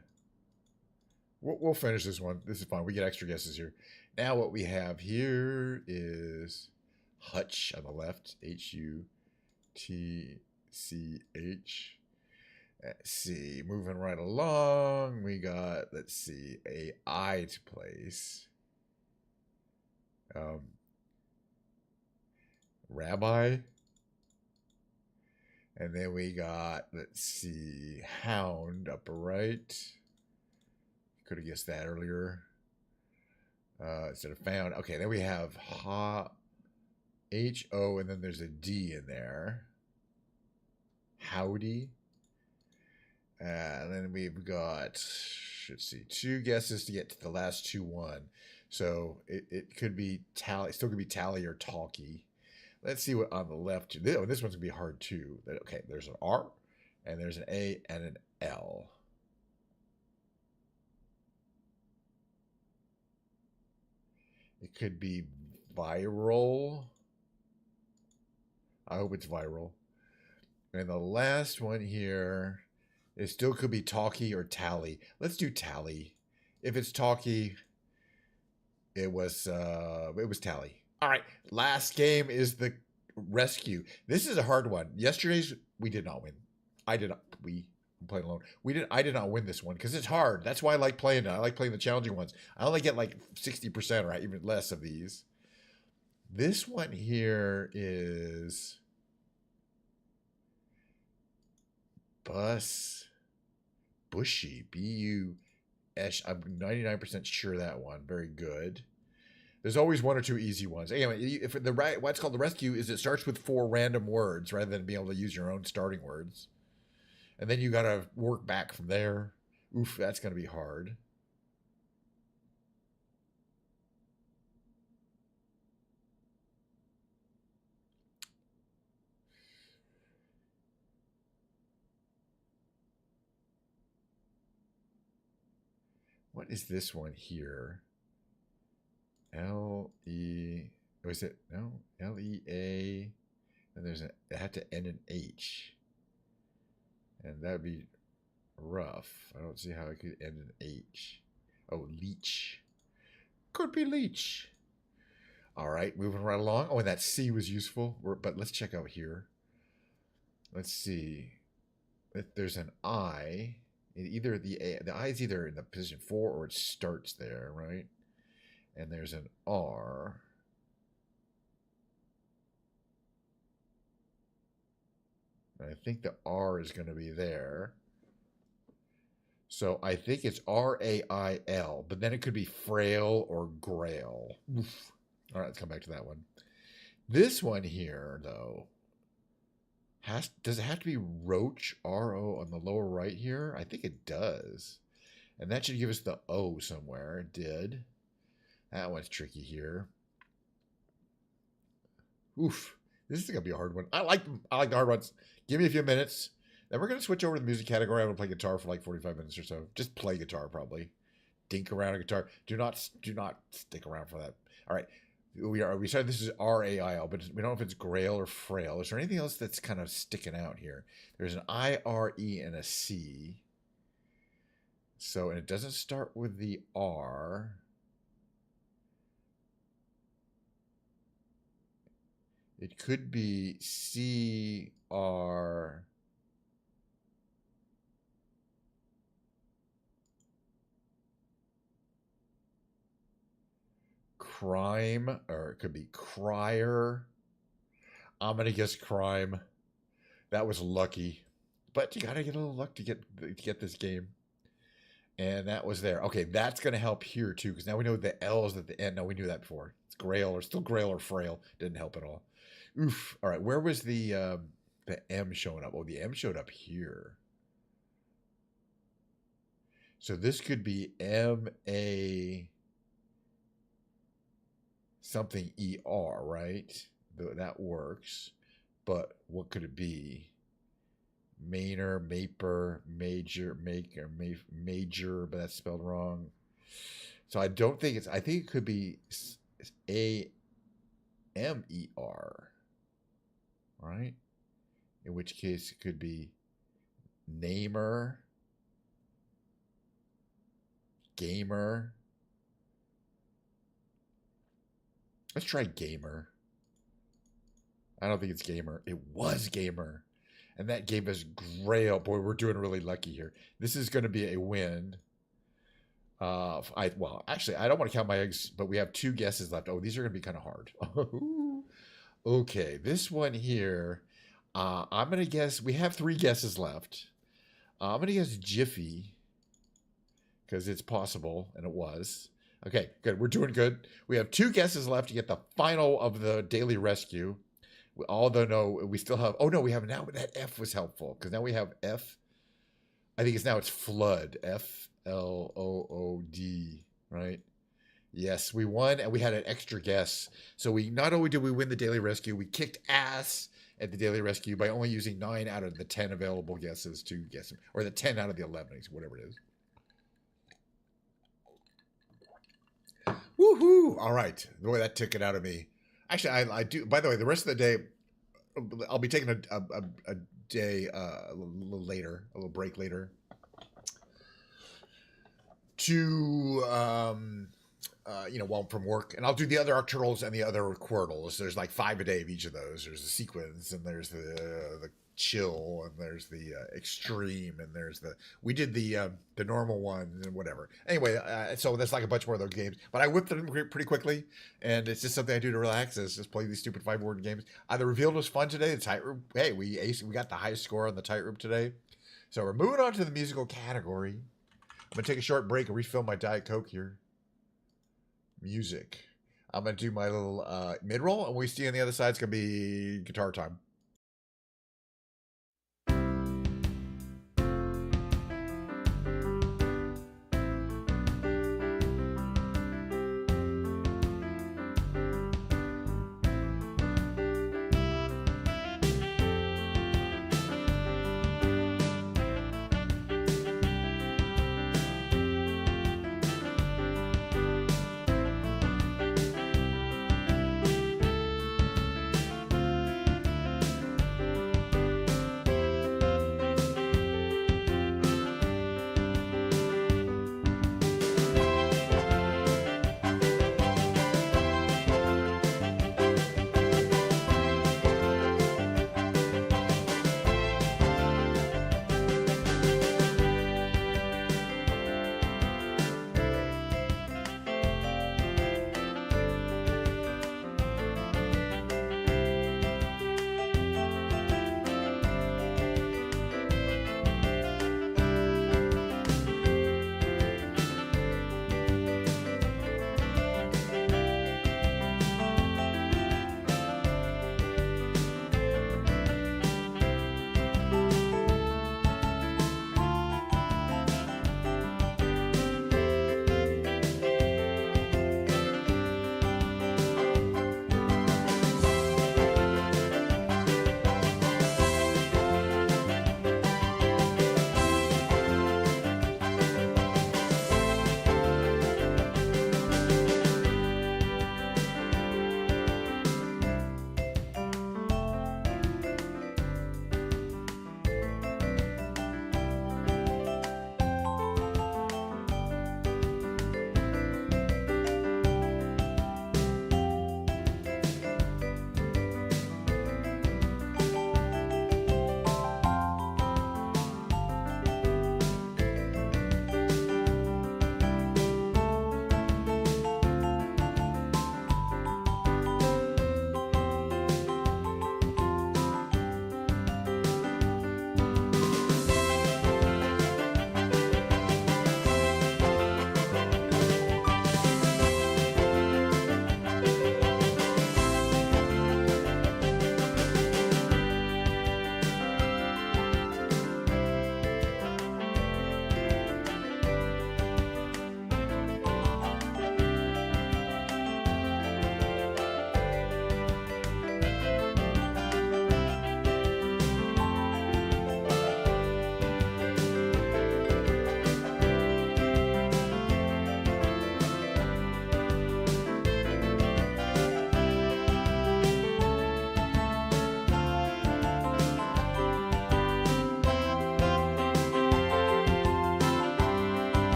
We'll finish this one. This is fine. We get extra guesses here. Now what we have here is Hutch on the left. H-U-T-C-H. Let's see. Moving right along. We got, let's see, a I to place. Rabbi. And then we got, let's see, hound upper right. Could have guessed that earlier. Instead of found. Okay, then we have H-O, and then there's a D in there. Howdy. And then we've got, let's see, 2 guesses to get to the last 2-1. So it could be tally, still could be tally or talkie. Let's see what on the left. This one's going to be hard too. Okay, there's an R, and there's an A, and an L. It could be viral. I hope it's viral. And the last one here, it still could be talkie or tally. Let's do tally. If it's talkie, it was tally. All right, last game is the rescue. This is a hard one. Yesterday's we did not win. I did not. I'm playing alone. I did not win this one because it's hard. That's why I like playing it. I like playing the challenging ones. I only get like 60% or even less of these. This one here is bushy. B-U-S. I'm 99% sure that one. Very good. There's always 1 or 2 easy ones. Anyway, if what's called the rescue is it starts with 4 random words rather than being able to use your own starting words. And then you got to work back from there. Oof, that's going to be hard. What is this one here? L-E... Was it? No. L-E-A... And it had to end in H. And that would be rough. I don't see how it could end in H. Oh, leech. Could be leech. All right, moving right along. Oh, and that C was useful. But let's check out here. Let's see. If there's an I, either the I is either in the position 4 or it starts there, right? And there's an R. And I think the R is going to be there. So I think it's R-A-I-L, but then it could be frail or grail. Oof. All right, let's come back to that one. This one here, though, does it have to be roach, R-O, on the lower right here? I think it does. And that should give us the O somewhere. It did. That one's tricky here. Oof. This is going to be a hard one. I like the hard ones. Give me a few minutes. Then we're going to switch over to the music category. I'm going to play guitar for like 45 minutes or so. Just play guitar, probably. Dink around a guitar. Do not stick around for that. All right. We said this is R-A-I-L, but we don't know if it's grail or frail. Is there anything else that's kind of sticking out here? There's an I-R-E and a C. So, and it doesn't start with the R. It could be C-R... crime, or it could be crier. I'm gonna guess crime. That was lucky, but you gotta get a little luck to get this game. And that was there. Okay, that's gonna help here too, because now we know the L's at the end. No, we knew that before. It's grail or still grail or frail. Didn't help at all. Oof. All right, where was the M showing up? Oh, the M showed up here. So this could be M-A... something ER, right? That works. But what could it be? Mainer, Maper, Major, Maker, Major, but that's spelled wrong. So I don't think I think it could be A-M-E-R, right? In which case it could be Namer, Gamer. Let's try gamer. I don't think it's gamer. It was gamer. And that gave us grail. Boy, we're doing really lucky here. This is going to be a win. Well, actually, I don't want to count my eggs, but we have 2 guesses left. Oh, these are going to be kind of hard. Okay, this one here. I'm gonna guess we have 3 guesses left. I'm gonna guess Jiffy because it's possible, and it was. Okay, good. We're doing good. We have 2 guesses left to get the final of the daily rescue. Although no, we still have. Oh no, we have now. That F was helpful because now we have F. I think it's flood. FLOOD. Right. Yes, we won, and we had an extra guess. So we not only did we win the daily rescue, we kicked ass at the daily rescue by only using 9 out of the 10 available guesses to guess them, or the 10 out of the 11, whatever it is. Woohoo! All right, boy, that took it out of me. Actually, I do. By the way, the rest of the day, I'll be taking a day a little later, a little break later, to while I'm from work, and I'll do the other Arcturals and the other Quirtles. There's like 5 a day of each of those. There's the sequence, and there's the chill, and there's the extreme, and there's we did the normal one and whatever. Anyway, so there's like a bunch more of those games, but I whipped them pretty quickly, and it's just something I do to relax. Is just play these stupid 5-word games. The reveal was fun today. The tightrope. Hey, we got the highest score on the tightrope today. So we're moving on to the musical category. I'm gonna take a short break and refill my Diet Coke here. Music. I'm gonna do my little mid-roll, and we see on the other side it's gonna be guitar time.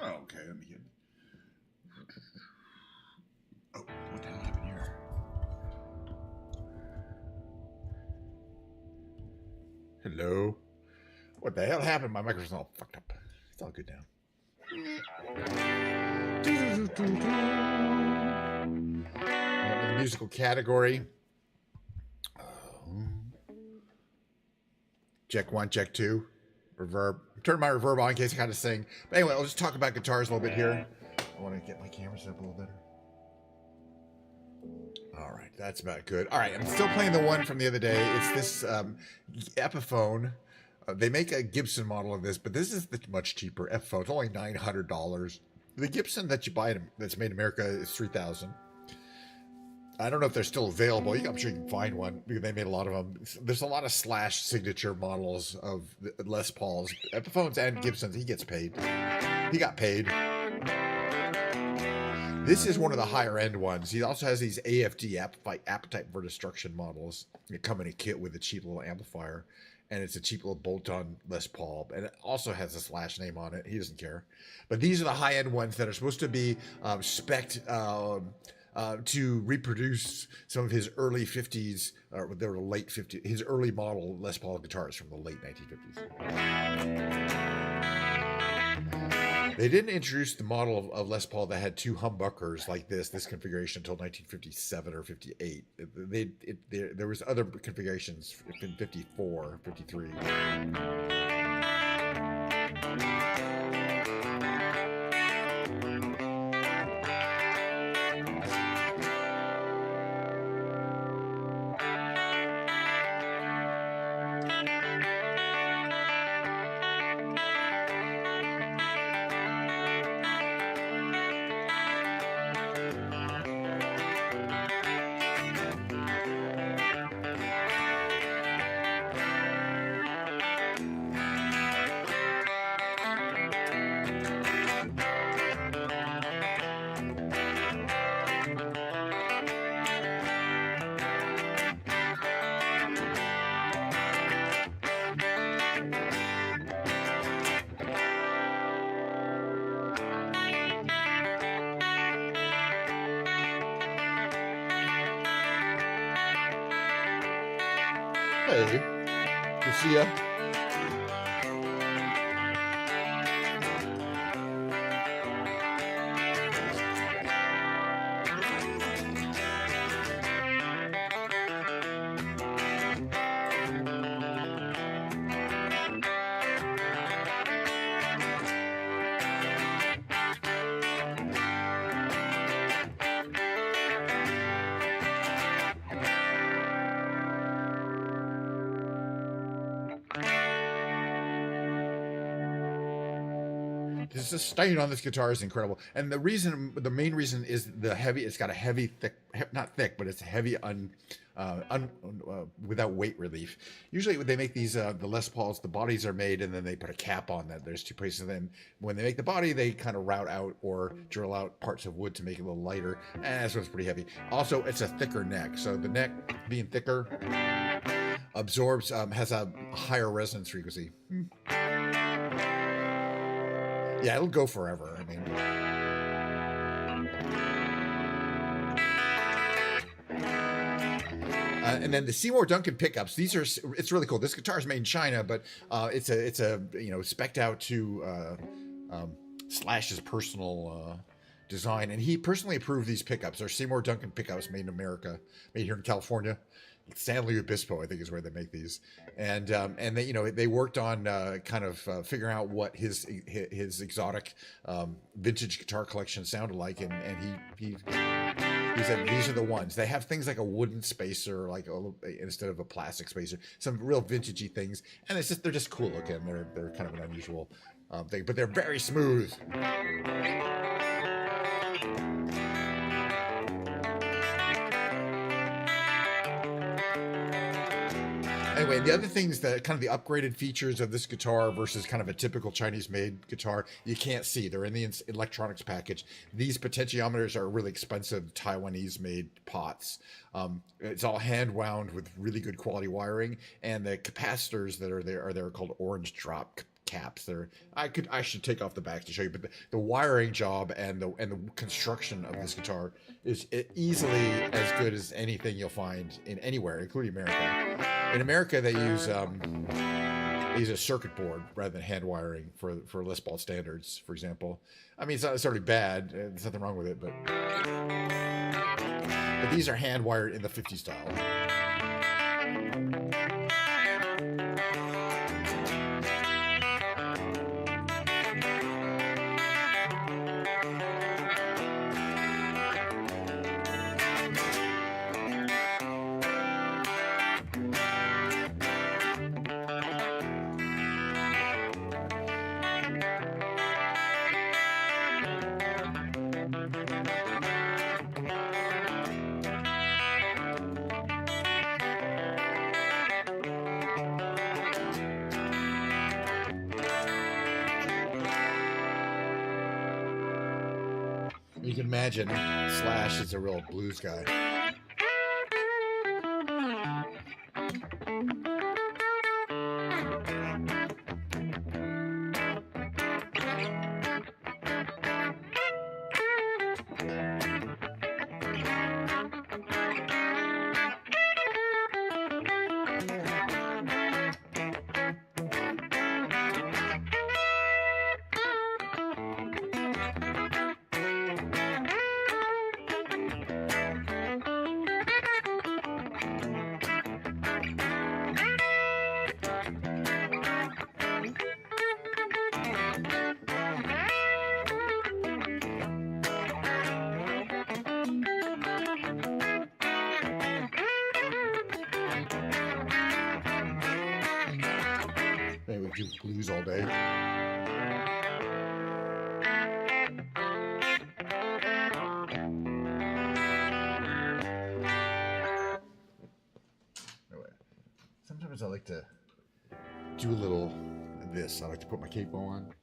Okay, let me get. Oh, what the hell happened here? Hello. What the hell happened? My microphone's all fucked up. It's all good now. The musical category. Check 1, check 2. Reverb. Turn my reverb on in case I kind of sing. But anyway, I'll just talk about guitars a little bit here. I want to get my camera set up a little better. All right, that's about good. All right, I'm still playing the one from the other day. It's this Epiphone. They make a Gibson model of this, but this is the much cheaper Epiphone. It's only $900. The Gibson that you buy that's made in America is $3,000. I don't know if they're still available. I'm sure you can find one because they made a lot of them. There's a lot of Slash signature models of Les Pauls, Epiphones, and Gibsons. He gets paid. He got paid. This is one of the higher end ones. He also has these AFD, Appetite for Destruction models. They come in a kit with a cheap little amplifier, and it's a cheap little bolt-on Les Paul, and it also has a Slash name on it. He doesn't care. But these are the high end ones that are supposed to be spec'd to reproduce some of his early 50s, or they were late 50s, his early model Les Paul guitars from the late 1950s. They didn't introduce the model of Les Paul that had two humbuckers like this configuration until 1957 or 58. There was other configurations in 54, 53. Hey, good to see ya. The sustain on this guitar is incredible, and the main reason is the heavy. It's got a heavy, thick, not thick, but it's heavy without weight relief. Usually, when they make these the Les Pauls, the bodies are made, and then they put a cap on that. There's two places. Then when they make the body, they kind of route out or drill out parts of wood to make it a little lighter, and so it's pretty heavy. Also, it's a thicker neck, so the neck being thicker absorbs has a higher resonance frequency. Yeah, it'll go forever. I mean, and then the Seymour Duncan pickups. It's really cool. This guitar is made in China, but it's a spec'd out to Slash's personal design, and he personally approved these pickups. They're Seymour Duncan pickups made in America, made here in California. San Luis Obispo, I think, is where they make these, and they worked on figuring out what his exotic vintage guitar collection sounded like, and he said these are the ones. They have things like a wooden spacer, instead of a plastic spacer, some real vintagey things, and they're just cool looking. They're kind of an unusual thing, but they're very smooth. Anyway, the other things that kind of the upgraded features of this guitar versus kind of a typical Chinese-made guitar, you can't see. They're in the electronics package. These potentiometers are really expensive Taiwanese-made pots. It's all hand-wound with really good quality wiring, and the capacitors that are there are called orange drop caps. I should take off the backs to show you, but the wiring job and the construction of this guitar is easily as good as anything you'll find in anywhere, including America. In America, they use a circuit board rather than hand wiring for Les Paul standards, for example. I mean, it's not necessarily bad. There's nothing wrong with it, but these are hand wired in the 50 style. You can imagine Slash is a real blues guy. Maybe we do blues all day. Sometimes I like to do a little of this. I like to put my capo on.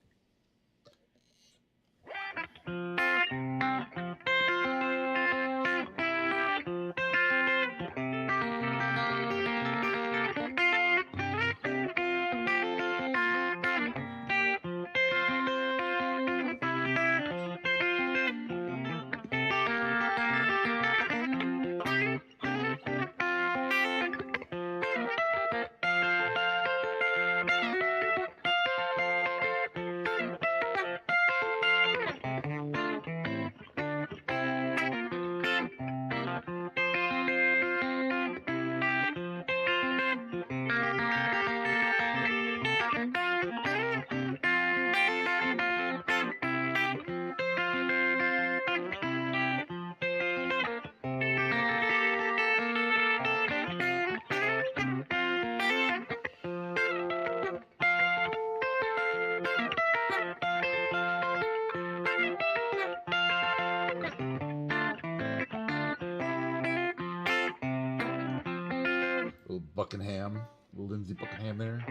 Little Buckingham, little Lindsey Buckingham there.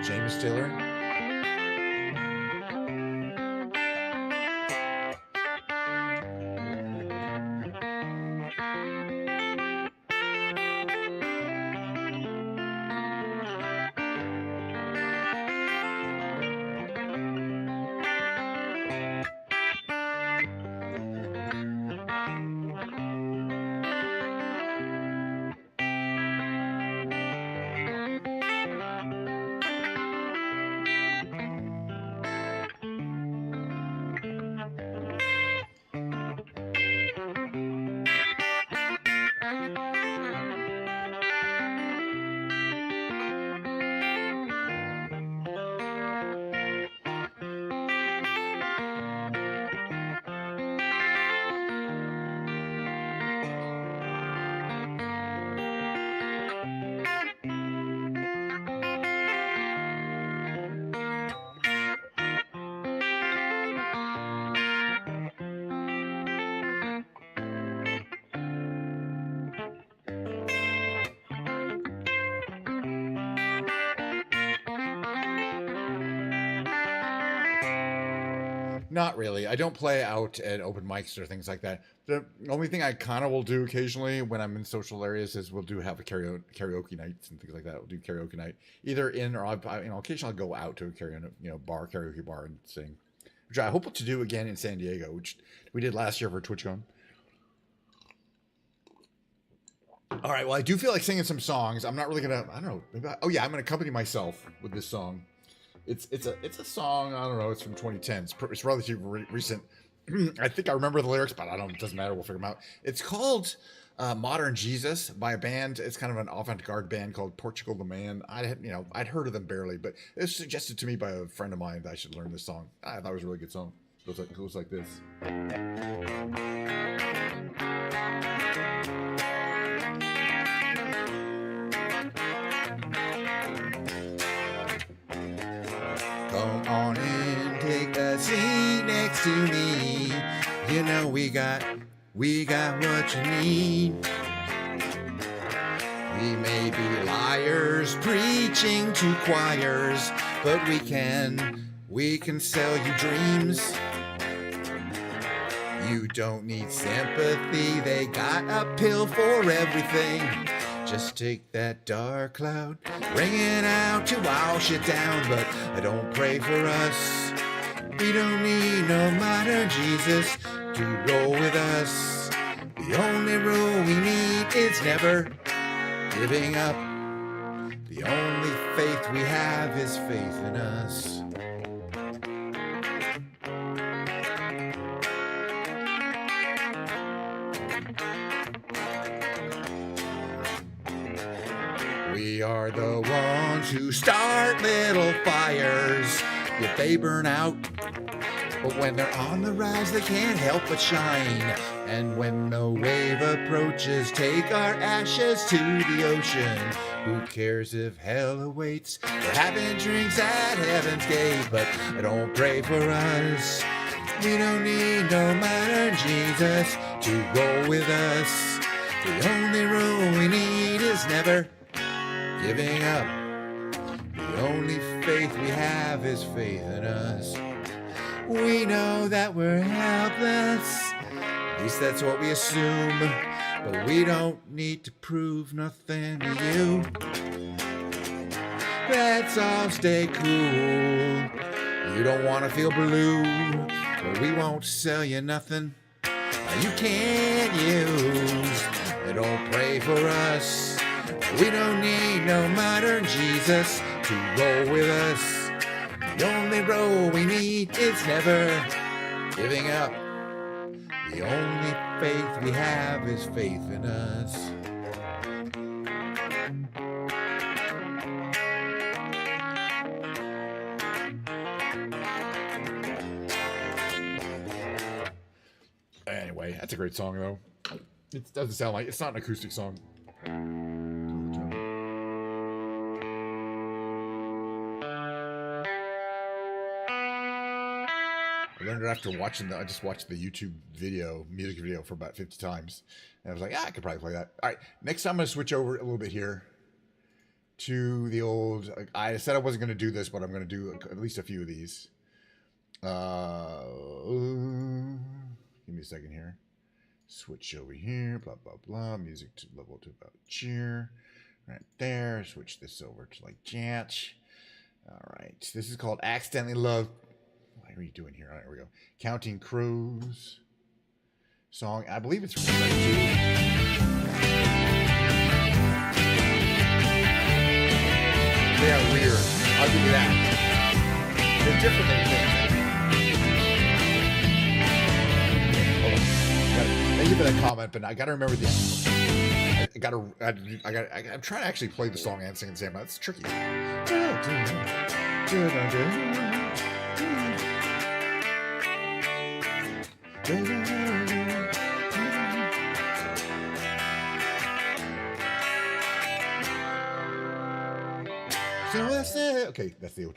James Taylor. Not really. I don't play out at open mics or things like that. The only thing I kind of will do occasionally when I'm in social areas is we'll have a karaoke nights and things like that. We'll do karaoke night either in or occasionally I'll go out to a karaoke bar and sing, which I hope to do again in San Diego, which we did last year for TwitchCon. All right. Well, I do feel like singing some songs. I'm not really gonna. I don't know. Maybe I'm gonna accompany myself with this song. It's a song. I don't know. It's from 2010. It's relatively recent. I think I remember the lyrics, but I don't. It doesn't matter. We'll figure them out. It's called "Modern Jesus" by a band. It's kind of an avant-garde band called Portugal the Man. I'd heard of them barely, but it was suggested to me by a friend of mine that I should learn this song. I thought it was a really good song. It goes like this. Come on in, take a seat next to me. You know we got what you need. We may be liars preaching to choirs, but we can sell you dreams. You don't need sympathy, they got a pill for everything. Just take that dark cloud, bring it out to wash it down, but don't pray for us. We don't need no modern Jesus to roll with us. The only rule we need is never giving up. The only faith we have is faith in us. We are the ones who start little fires. Yeah, they burn out, but when they're on the rise, they can't help but shine. And when the wave approaches, take our ashes to the ocean. Who cares if hell awaits? We're having drinks at heaven's gate, but don't pray for us. We don't need no modern Jesus to roll with us. The only rule we need is never giving up. The only faith we have is faith in us. We know that we're helpless, at least that's what we assume, but we don't need to prove nothing to you. Let's all stay cool. You don't want to feel blue, but we won't sell you nothing you can't use. Don't pray for us. We don't need no modern Jesus to roll with us. The only role we need is never giving up. The only faith we have is faith in us. Anyway, that's a great song though. It doesn't sound like it's not an acoustic song. I learned it after I just watched the YouTube music video for about 50 times. And I was like, I could probably play that. All right, next time I'm going to switch over a little bit here to the old, I said I wasn't going to do this, but I'm going to do at least a few of these. Give me a second here. Switch over here, blah, blah, blah. Music to level to about cheer. Right there. Switch this over to like Jatch. All right. This is called Accidentally Love. What are you doing here? All right, here we go. Counting Crows song. I believe it's from Red 2. They are weird. I'll give you that. They're different than things. Hold on. Thank you for that comment, but I gotta remember the. I'm trying to actually play the song and sing at the same time. It's tricky. So I said, okay, that's the old.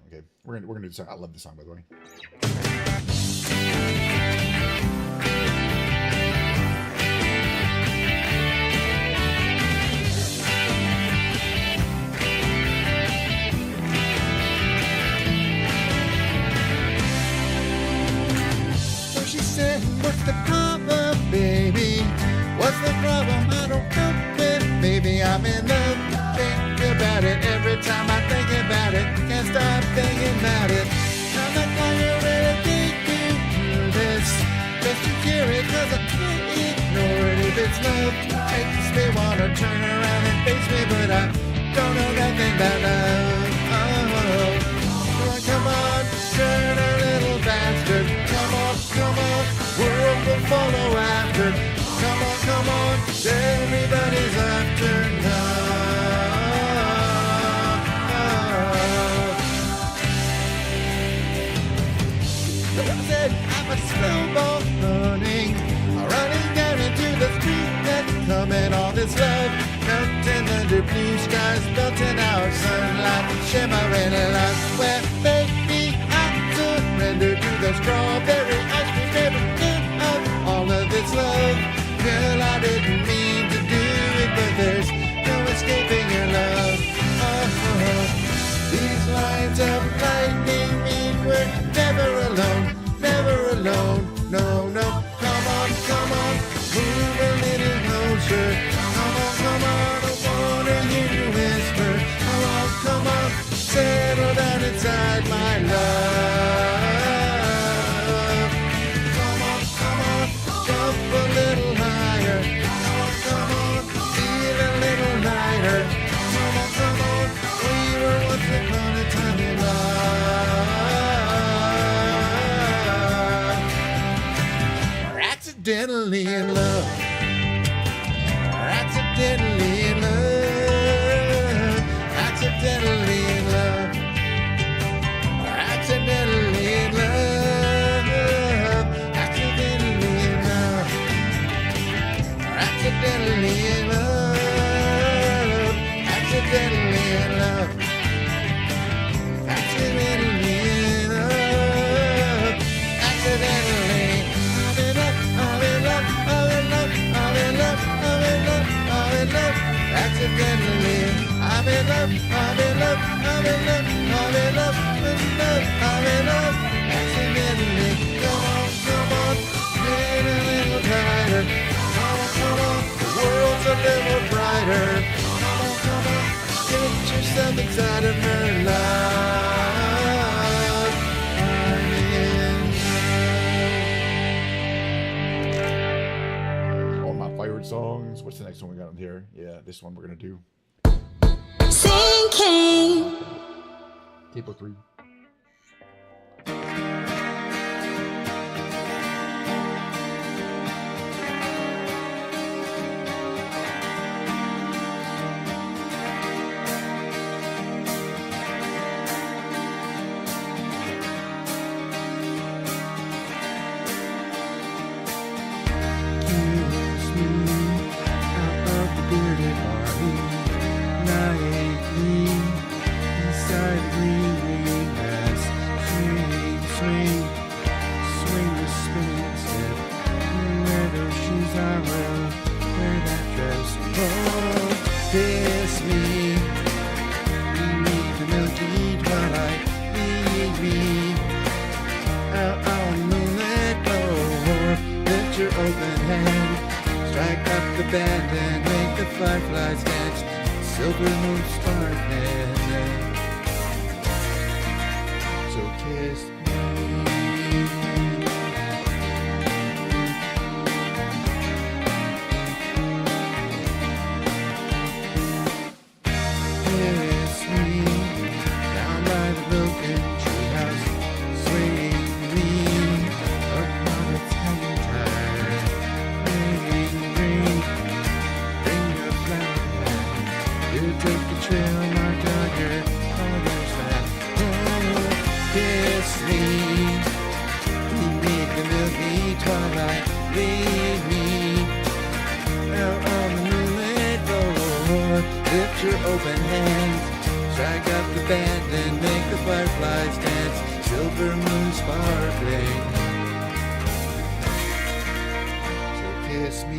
Okay, we're gonna do the song. I love this song, by the way. I'm in love. Think about it every time I think about it. Can't stop thinking about it. I'm not gonna really think you through this. Just to hear it, cause I can't ignore it. If it's love, makes me wanna turn around and face me, but I don't know nothing about love. Come on, turn a little faster. Come on, world will follow after. Come on, everybody's after love. So I said, I'm a snowball running down into the street that's coming. All this love melting under blue skies, melting our sunlight, shimmering lights. Where baby, I surrender to the strawberry ice cream everything of all of this love. Girl, I didn't mean to do it, but there's no escaping your love. These lines of lightning mean we're never alone, never alone. No. Come on, move a little closer. Come on, I wanna hear you whisper. Come on, settle down inside my love. Come on, jump a little higher. Come on, feel a little lighter. Come on, we were once upon a time in love. We're accidentally in love. Accidentally in love. Accidentally in love. Accidentally in love. Accidentally in love. Accidentally in love. Accidentally in love. Accidentally in love. Accidentally. I'm in love. I'm in love. I'm in love. I'm in love. I'm in love. Accidentally. I'm in love. I'm in love. I'm in love. I'm in love. I'm in love. Accidentally. Come on. Get a little tighter. Come on. The world's a little brighter. Come on. Get yourself inside of her love. I'm in love. All my favorite songs. What's the next one we got on here? Yeah, this one we're gonna do. Sinking. Table 3. Kiss me, beneath the milky twilight, lead me out on the moonlit floor. Lift your open hand, strike up the band and make the fireflies dance. Silver moon sparkling, so kiss me. Lift your open hands, strike up the band and make the fireflies dance. Silver moon sparkling, so kiss me.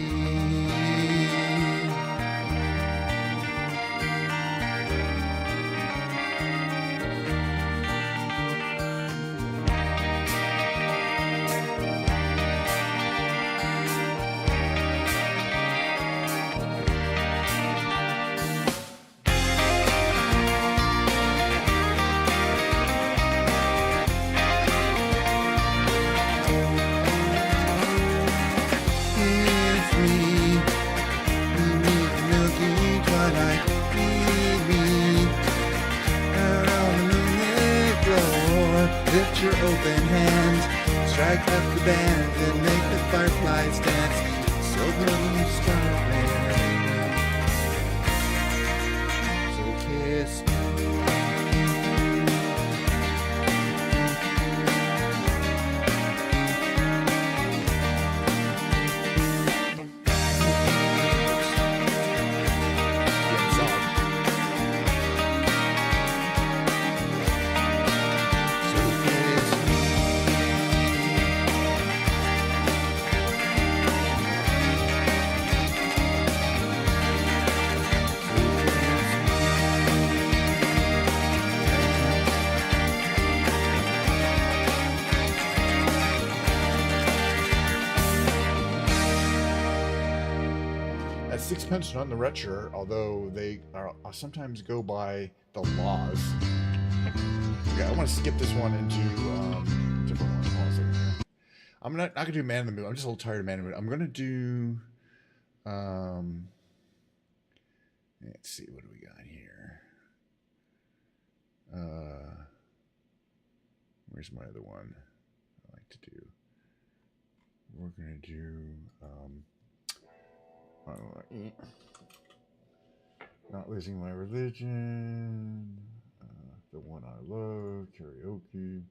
Lift your open hand, strike up the band, and make the fireflies dance. Silver moon starlight. So kiss me. Sixpence None the Richer, although they are sometimes go by the laws. Okay, I want to skip this one into different one. Hold on a second here. I'm not gonna do Man in the Moon. I'm just a little tired of Man in the Moon. I'm gonna do let's see, what do we got here? Where's my other one I like to do? We're gonna do Not Losing My Religion, The One I Love, Karaoke.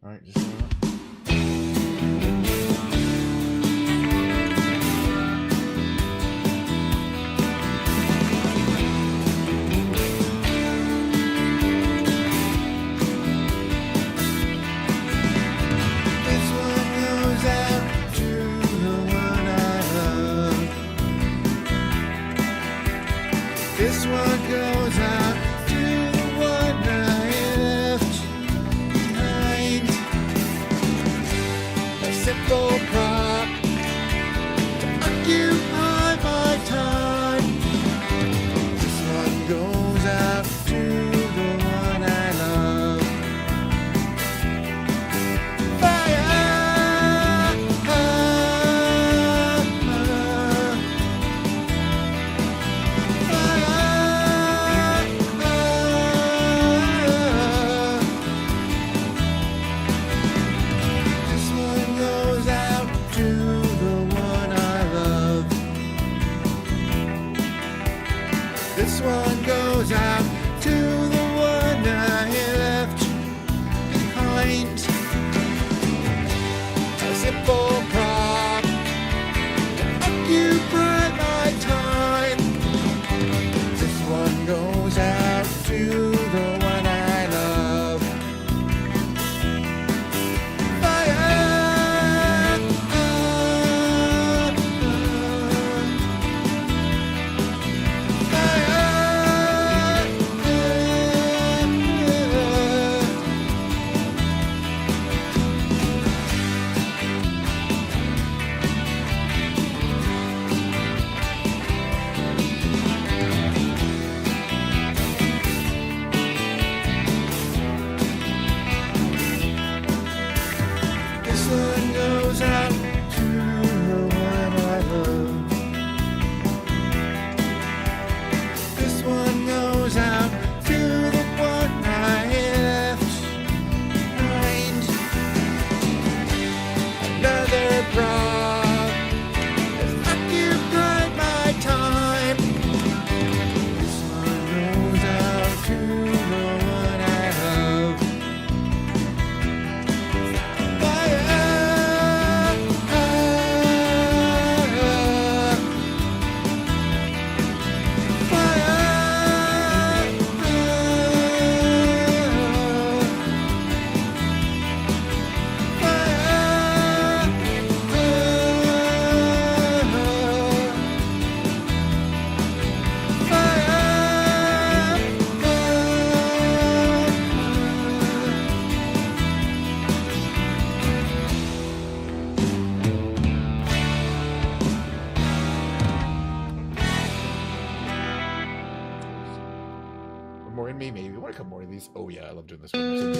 All right, just This one goes out to the one I left behind. A simple prop to occupy my time. This one goes out to the one I love. Fire! This one goes out to the one I left behind. A simple prop to occupy my time. This one goes out to the one I love. This one goes out to the one I love. This one goes out to the one I left behind. Another prop has occupied my time. This one goes out to the one I love. More in me, maybe. I want a couple more of these. Oh yeah, I love doing this one.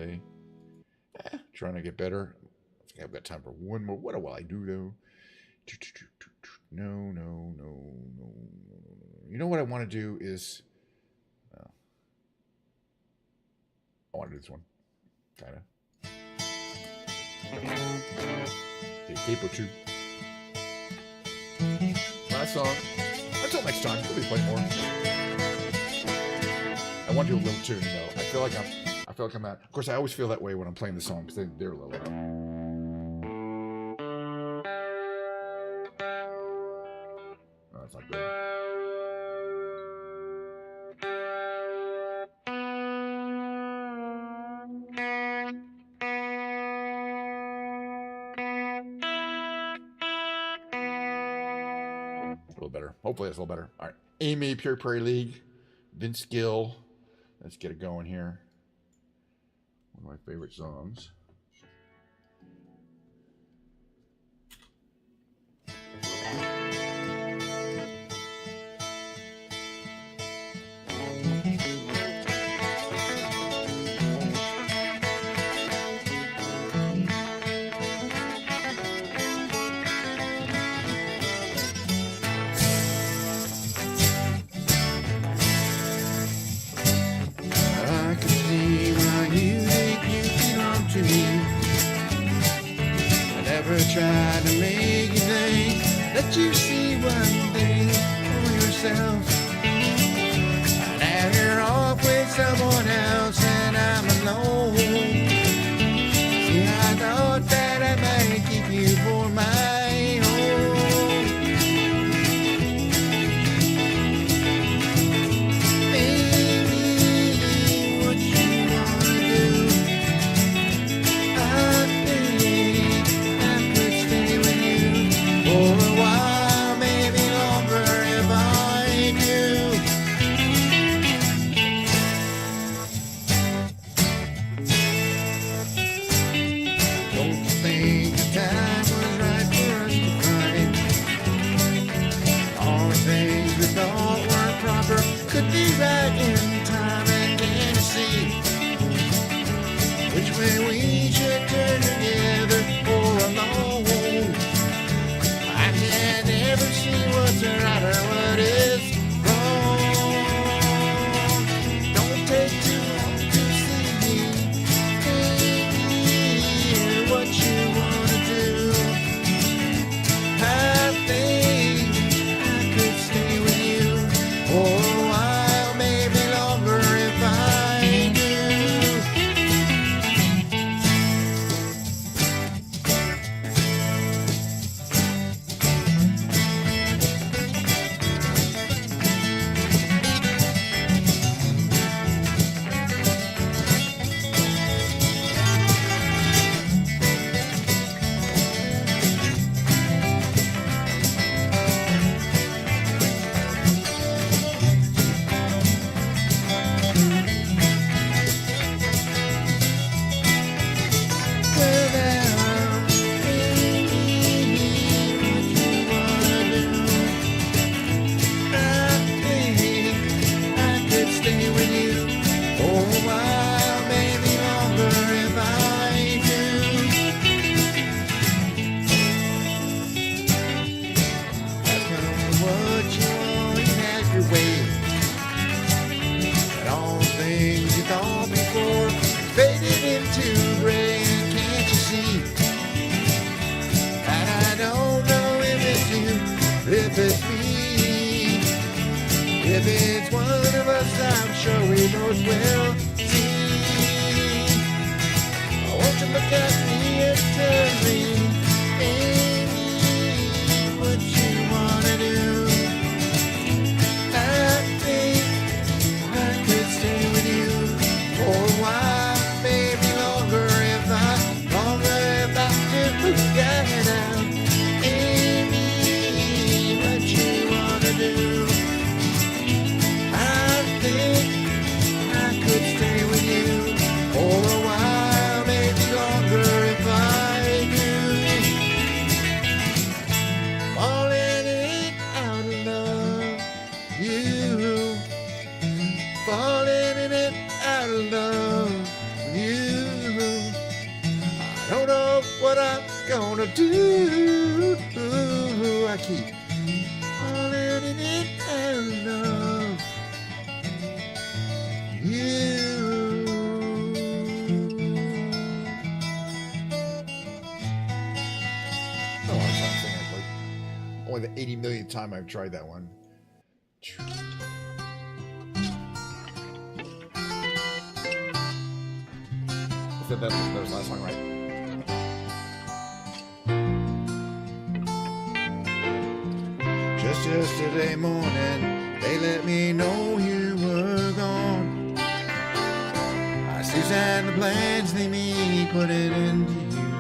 today. Trying to get better. I think I've got time for one more. What will I do though? No. You know what I want to do is, I want to do this one, kind of. Okay, Capo 2. Last song. Until next time, we'll be playing more. I want to do a little tune though. I feel like I'm at. Of course, I always feel that way when I'm playing the song because they're low enough. Oh, that's not good. A little better. Hopefully, that's a little better. All right. Amy, Pure Prairie League, Vince Gill. Let's get it going here. One of my favorite songs. I can see why you think you belong to me. I never tried to make you think that you see one thing for yourself. Now you're off with someone else and I'm alone. See, I thought that I might keep you for my own. Could be right in time, and can you see which way we should turn together or alone? I can never see what's right or what is wrong. Don't take too long to see what you wanna do. I think I could stay with you for a while, maybe longer if I do. Faded into gray, and can't you see that I don't know if it's you, if it's me. If it's one of us, I'm sure we both will see. Won't you look at me and tell me, Amy, what you wanna do? I think I could stay with you for a while. Get out, Amy, what you wanna do? I think I could stay with you for a while, maybe longer if I do. Falling in out of love, you. Falling in and out of love, you. what I'm gonna do. I keep falling in and love you. Oh, I was singing like only the 80 millionth time I've tried that one. That was the last song, right? Just yesterday morning, they let me know you were gone. I see and the plans they made put it into you.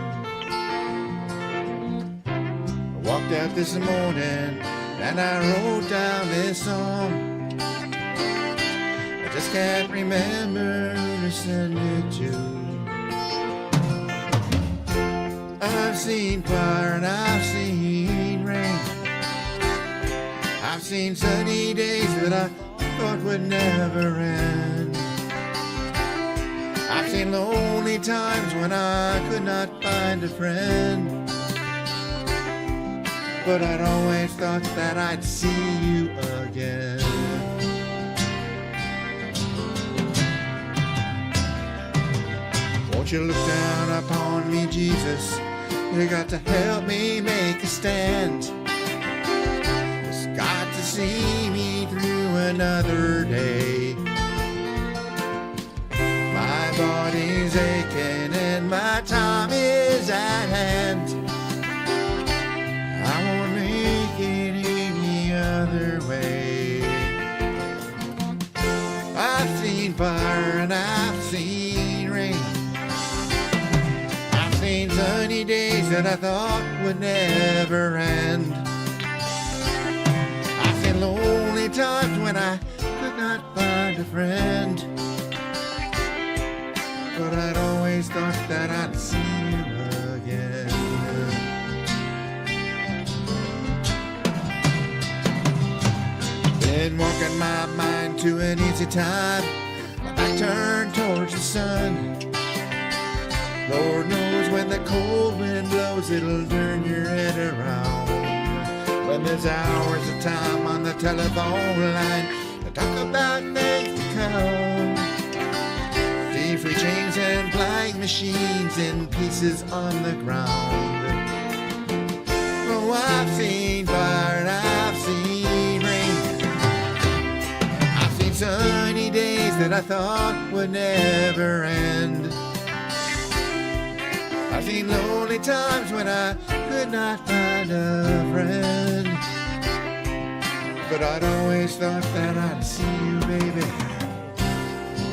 I walked out this morning and I wrote down this song. I just can't remember to send it to. I've seen fire and I've seen rain. I've seen sunny days that I thought would never end. I've seen lonely times when I could not find a friend. But I'd always thought that I'd see you again. Won't you look down upon me, Jesus? You got to help me make a stand. Just got to see me through another day. My body's aching and my time is at hand. I won't make it any other way. I've seen fire and I've seen rain. I've seen sunny days that I thought would never end. I've seen lonely times when I could not find a friend. But I'd always thought that I'd see you again. Been walking my mind to an easy time, my back turned towards the sun. Lord knows when the cold wind blows, it'll turn your head around. When there's hours of time on the telephone line to talk about things to come. See free chains and flying machines in pieces on the ground. Oh, I've seen fire and I've seen rain. I've seen sunny days that I thought would never end. I've seen lonely times when I could not find a friend. But I'd always thought that I'd see you, baby,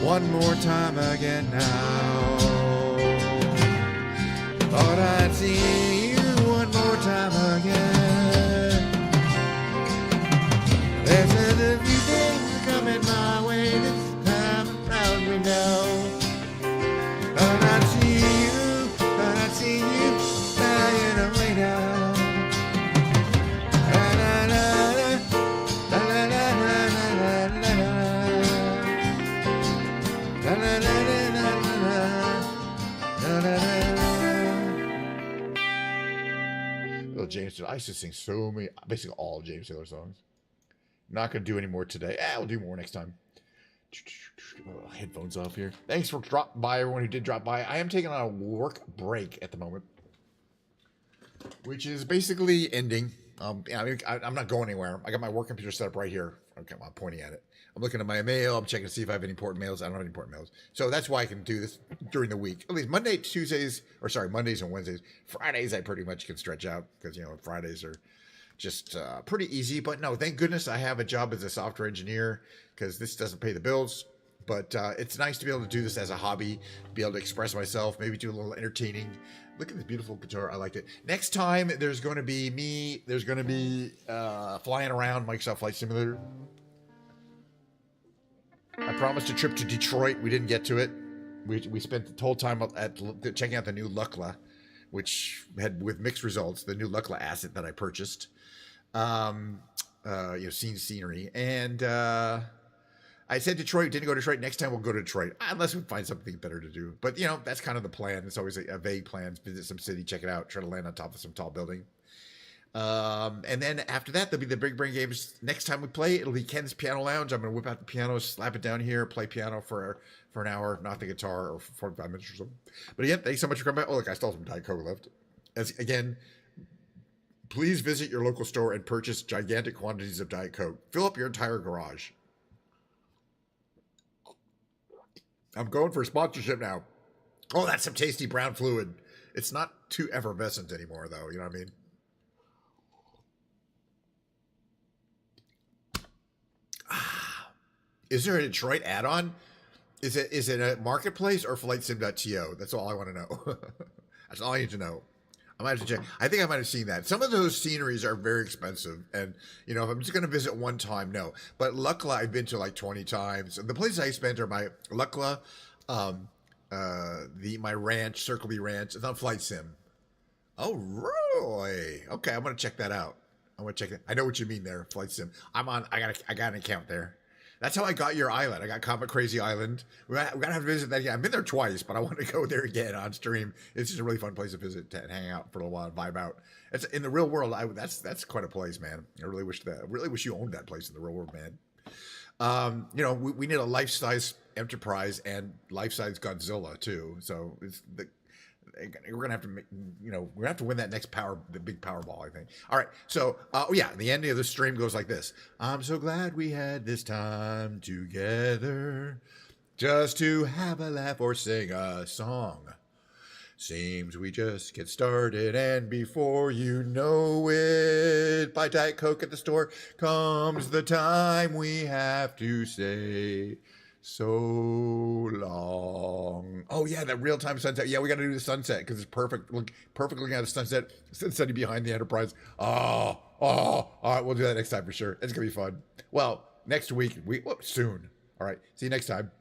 one more time again now. Thought I'd see you one more time again. There's a few things coming my way this time around, we know. Thought I'd see you, thought I'd see you lying away now. James Taylor. I used to sing so many, basically all James Taylor songs. Not going to do any more today. We'll do more next time. Get my headphones off here. Thanks for dropping by, everyone who did drop by. I am taking on a work break at the moment, which is basically ending. I'm not going anywhere. I got my work computer set up right here. Okay, I'm pointing at it. I'm looking at my mail. I'm checking to see if I have any important mails. I don't have any important mails. So that's why I can do this during the week. At least Mondays and Wednesdays. Fridays I pretty much can stretch out because, Fridays are just pretty easy. But no, thank goodness I have a job as a software engineer because this doesn't pay the bills. But it's nice to be able to do this as a hobby, be able to express myself, maybe do a little entertaining. Look at this beautiful guitar. I like it. Next time, there's going to be me. There's going to be flying around Microsoft Flight Simulator. I promised a trip to Detroit. We didn't get to it. We spent the whole time at checking out the new Lucla, which had with mixed results. The new Lucla asset that I purchased, scenery, and I said Detroit, didn't go to Detroit. Next time we'll go to Detroit, unless we find something better to do. But, that's kind of the plan. It's always a vague plan. Visit some city, check it out, try to land on top of some tall building. And then after that, there'll be the Big Brain Games. Next time we play, it'll be Ken's Piano Lounge. I'm going to whip out the piano, slap it down here, play piano for an hour, not the guitar, or 45 minutes or something. But again, thanks so much for coming by. Oh, look, I still have some Diet Coke left. Again, please visit your local store and purchase gigantic quantities of Diet Coke. Fill up your entire garage. I'm going for sponsorship now. Oh, that's some tasty brown fluid. It's not too effervescent anymore, though. You know what I mean? Is there a Detroit add-on? Is it a marketplace or flightsim.to? That's all I want to know. That's all I need to know. I might have to check. I think I might have seen that. Some of those sceneries are very expensive. And, if I'm just going to visit one time, no. But Lukla, I've been to like 20 times. The places I spent are my Lukla, my ranch, Circle B Ranch. It's on Flight Sim. Oh, really? Okay, I'm going to check that out. I'm going to check it. I know what you mean there, Flight Sim. I got an account there. That's how I got your island. I got Comet Crazy Island. We gotta have to visit that again. I've been there twice, but I want to go there again on stream. It's just a really fun place to visit and hang out for a little while and vibe out. It's in the real world. That's quite a place, man. I really wish you owned that place in the real world, man. We need a life-size Enterprise and life-size Godzilla too. So we're gonna have to we're gonna have to win that next the big Powerball, I think. All right, so the ending of the stream goes like this: I'm so glad we had this time together, just to have a laugh or sing a song. Seems we just get started, and before you know it, buy Diet Coke at the store, comes the time we have to say so long. Oh yeah, that real-time sunset. Yeah, we got to do the sunset because it's perfect. Perfect looking at the sunset setting behind the Enterprise. All right, we'll do that next time for sure. It's gonna be fun. Well, next week soon. All right, see you next time.